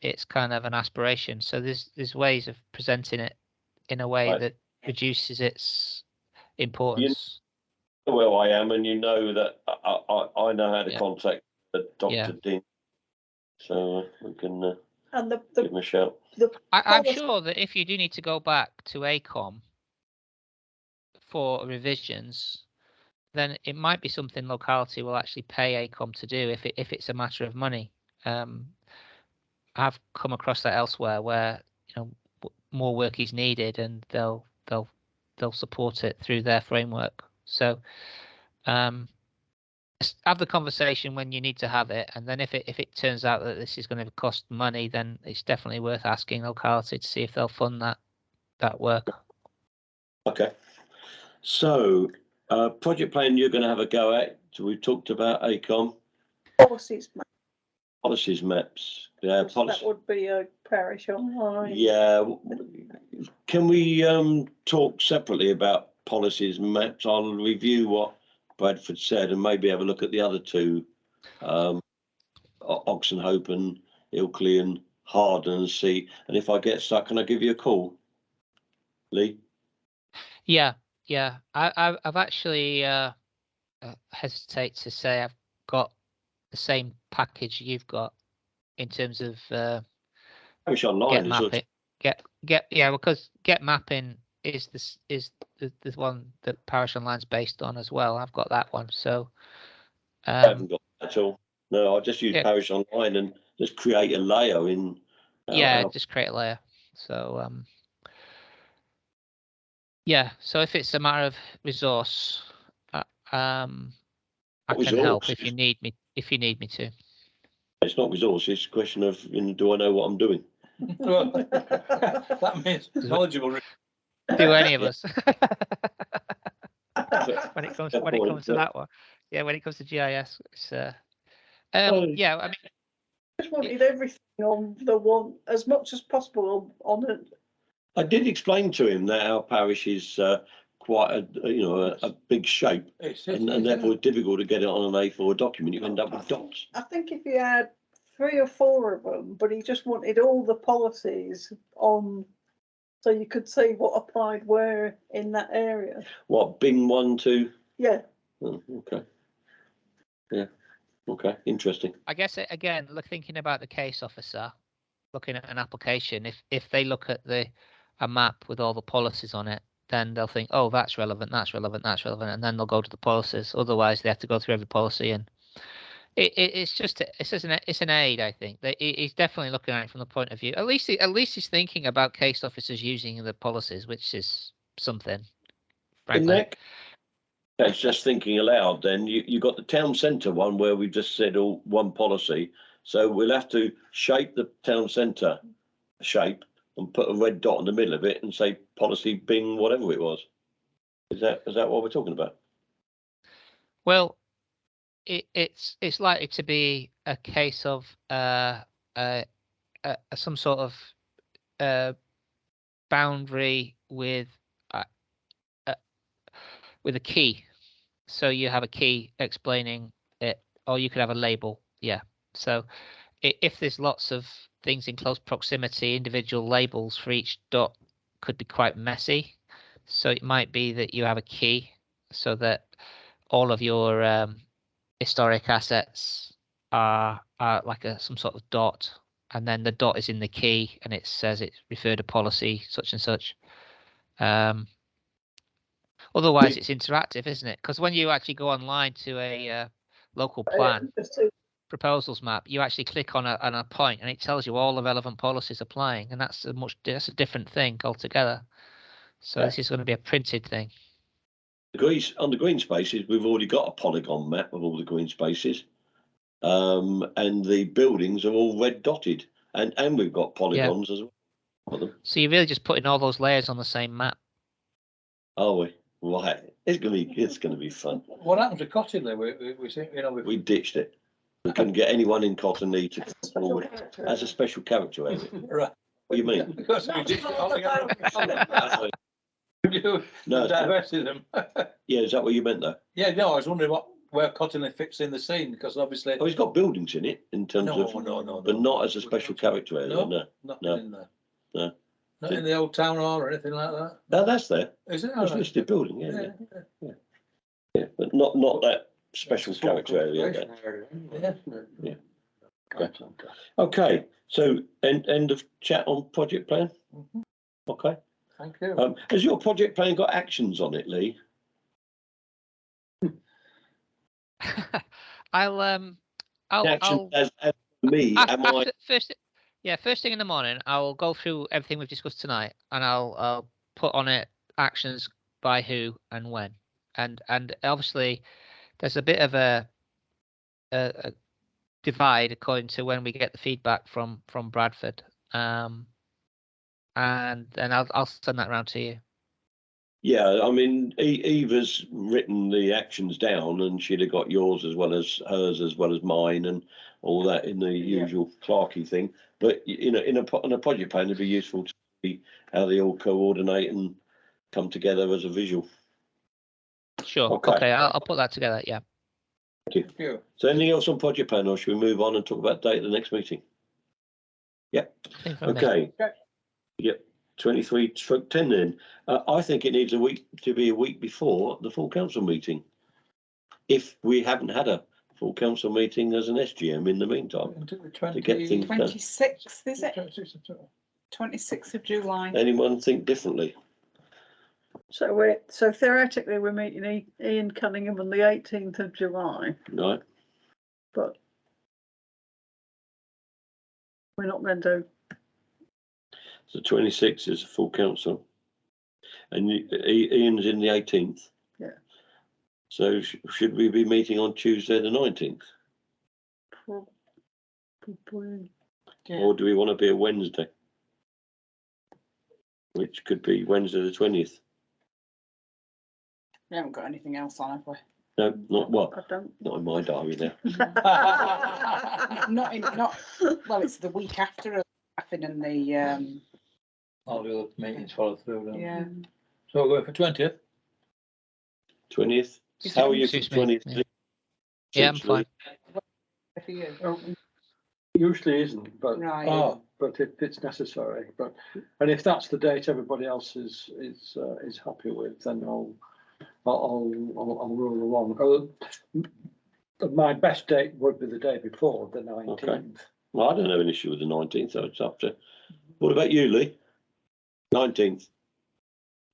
it's kind of an aspiration. So there's ways of presenting it in a way that reduces its importance. You know where I am, and you know that I know how to contact Dr. Dean, so we can and give him a shout. I'm sure that if you do need to go back to ACOM for revisions, then it might be something locality will actually pay ACOM to do if it's a matter of money. I've come across that elsewhere where more work is needed, and they'll support it through their framework. So have the conversation when you need to have it, and then if it turns out that this is going to cost money, then it's definitely worth asking locality to see if they'll fund that work. Okay. So project plan you're going to have a go at. So we've talked about ACOM. Policies maps. Yeah, that would be a parish online. Yeah. Can we talk separately about policies maps? I'll review what Bradford said and maybe have a look at the other two, Oxenhope and Ilkley and Harden, and see. And if I get stuck, can I give you a call, Lee? Yeah. I've actually hesitate to say I've got the same package you've got in terms of online get mapping. Because get mapping is the one that Parish Online's based on as well. I've got that one, so I haven't got that at all. No, I'll just use Parish Online and just create a layer in. Just create a layer. So so if it's a matter of resource, I can help if you need me. If you need me to. It's not resource. It's a question of do I know what I'm doing? That means knowledgeable. Do any of us? when it comes to that one, when it comes to GIS, it's I mean, I just wanted everything on the one as much as possible on it. I did explain to him that our parish is quite a big shape, and therefore difficult to get it on an A4 document. You end up with dots. I think if you had 3 or 4 of them, but he just wanted all the policies on, so you could see what applied where in that area. What, Bing 1, 2? Yeah. Oh, okay. Yeah. Okay. Interesting. I guess again, thinking about the case officer, looking at an application, if they look at a map with all the policies on it, then they'll think, oh, that's relevant, and then they'll go to the policies. Otherwise, they have to go through every policy, and it's an aid. I think he's definitely looking at it from the point of view. At least he's thinking about case officers using the policies, which is something. Frankly. That's just thinking aloud. Then you got the town centre one where we've just said all one policy. So we'll have to shape the town centre shape and put a red dot in the middle of it and say policy Bing whatever it was. Is that what we're talking about? Well, it's likely to be a case of some sort of boundary with a key. So you have a key explaining it, or you could have a label. Yeah. So if there's lots of things in close proximity, individual labels for each dot could be quite messy. So it might be that you have a key so that all of your historic assets are like some sort of dot, and then the dot is in the key and it says it's referred to policy such and such. Otherwise, it's interactive, isn't it? Because when you actually go online to a local plan, proposals map, you actually click on a point and it tells you all the relevant policies applying, and that's a different thing altogether. So this is going to be a printed thing. On the green spaces, we've already got a polygon map of all the green spaces, and the buildings are all red dotted, and we've got polygons as well. So you're really just putting all those layers on the same map. Are we? Right. It's gonna be fun. What happened to Cottingley? We think, We ditched it. We couldn't get anyone in Cottingley to come forward as a special character area. right. What do you mean? Because we ditched it altogether. No. Divested them. Yeah, is that what you meant though? Yeah, no, I was wondering where Cottingley fits in the scene, because obviously. Oh, it's got buildings in it in terms of, No. but not as a special character area. No. Nothing in there. No. Not in the old town hall or anything like that. No, that's there. Is it? It's listed building. Yeah, but not that special character area. Yeah. Okay, so end of chat on project plan. Okay. Thank you. Has your project plan got actions on it, Lee? I'll As me, am I? First thing in the morning, I'll go through everything we've discussed tonight, and I'll put on it actions by who and when, and obviously there's a bit of a divide according to when we get the feedback from Bradford, and then I'll send that around to you. Yeah, I mean, Eva's written the actions down, and she'd have got yours as well as hers as well as mine, and all that in the usual Clarkey thing. But you know, in a project plan, it'd be useful to see how they all coordinate and come together as a visual. Sure. Okay, I'll put that together. Yeah. Thank you. So, anything else on project plan, or should we move on and talk about date of the next meeting? Yeah. Okay. Yep. 23/10 then. I think it needs to be a week before the full council meeting. If we haven't had a full council meeting as an SGM in the meantime, to get things done. 26th, is it? 26th of July. Anyone think differently? So theoretically we're meeting Ian Cunningham on the 18th of July, Right. but we're not going to. So 26 is a full council, and Ian's in the 18th. Yeah. So should we be meeting on Tuesday the 19th? Probably. Yeah. Or do we want to be a Wednesday? Which could be Wednesday the 20th. We haven't got anything else on, have we? No, not what? I don't. Not in my diary now. Not. Well, it's the week after Raffin and the. All the other meetings follow through. Don't Yeah. So we're going for 20th. 20th. How are you for 20th? Yeah, I'm fine. For you. Usually isn't, but Right. but if it's necessary, and if that's the date everybody else is happy with, then I'll roll along. My best date would be the day before, the 19th. Okay. Well, I don't have an issue with the 19th, so it's up to. What about you, Lee? 19th.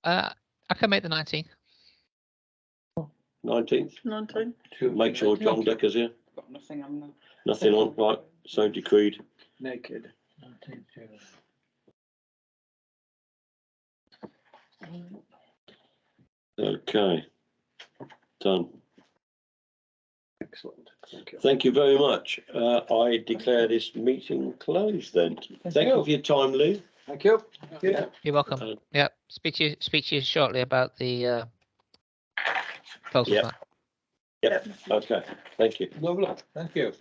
I can make the 19th. 19th. 19. Make sure John Decker's here. Got nothing on that. Nothing on. Right. So decreed. Naked. 19th. Okay. Done. Excellent. Thank you. Thank you very much. I declare this meeting closed then. Thank you for your time, Lou. Thank you. Yeah. You're welcome. Yeah. Speak to you shortly about the proposal. Yeah. Okay. Thank you. Lovely. Thank you.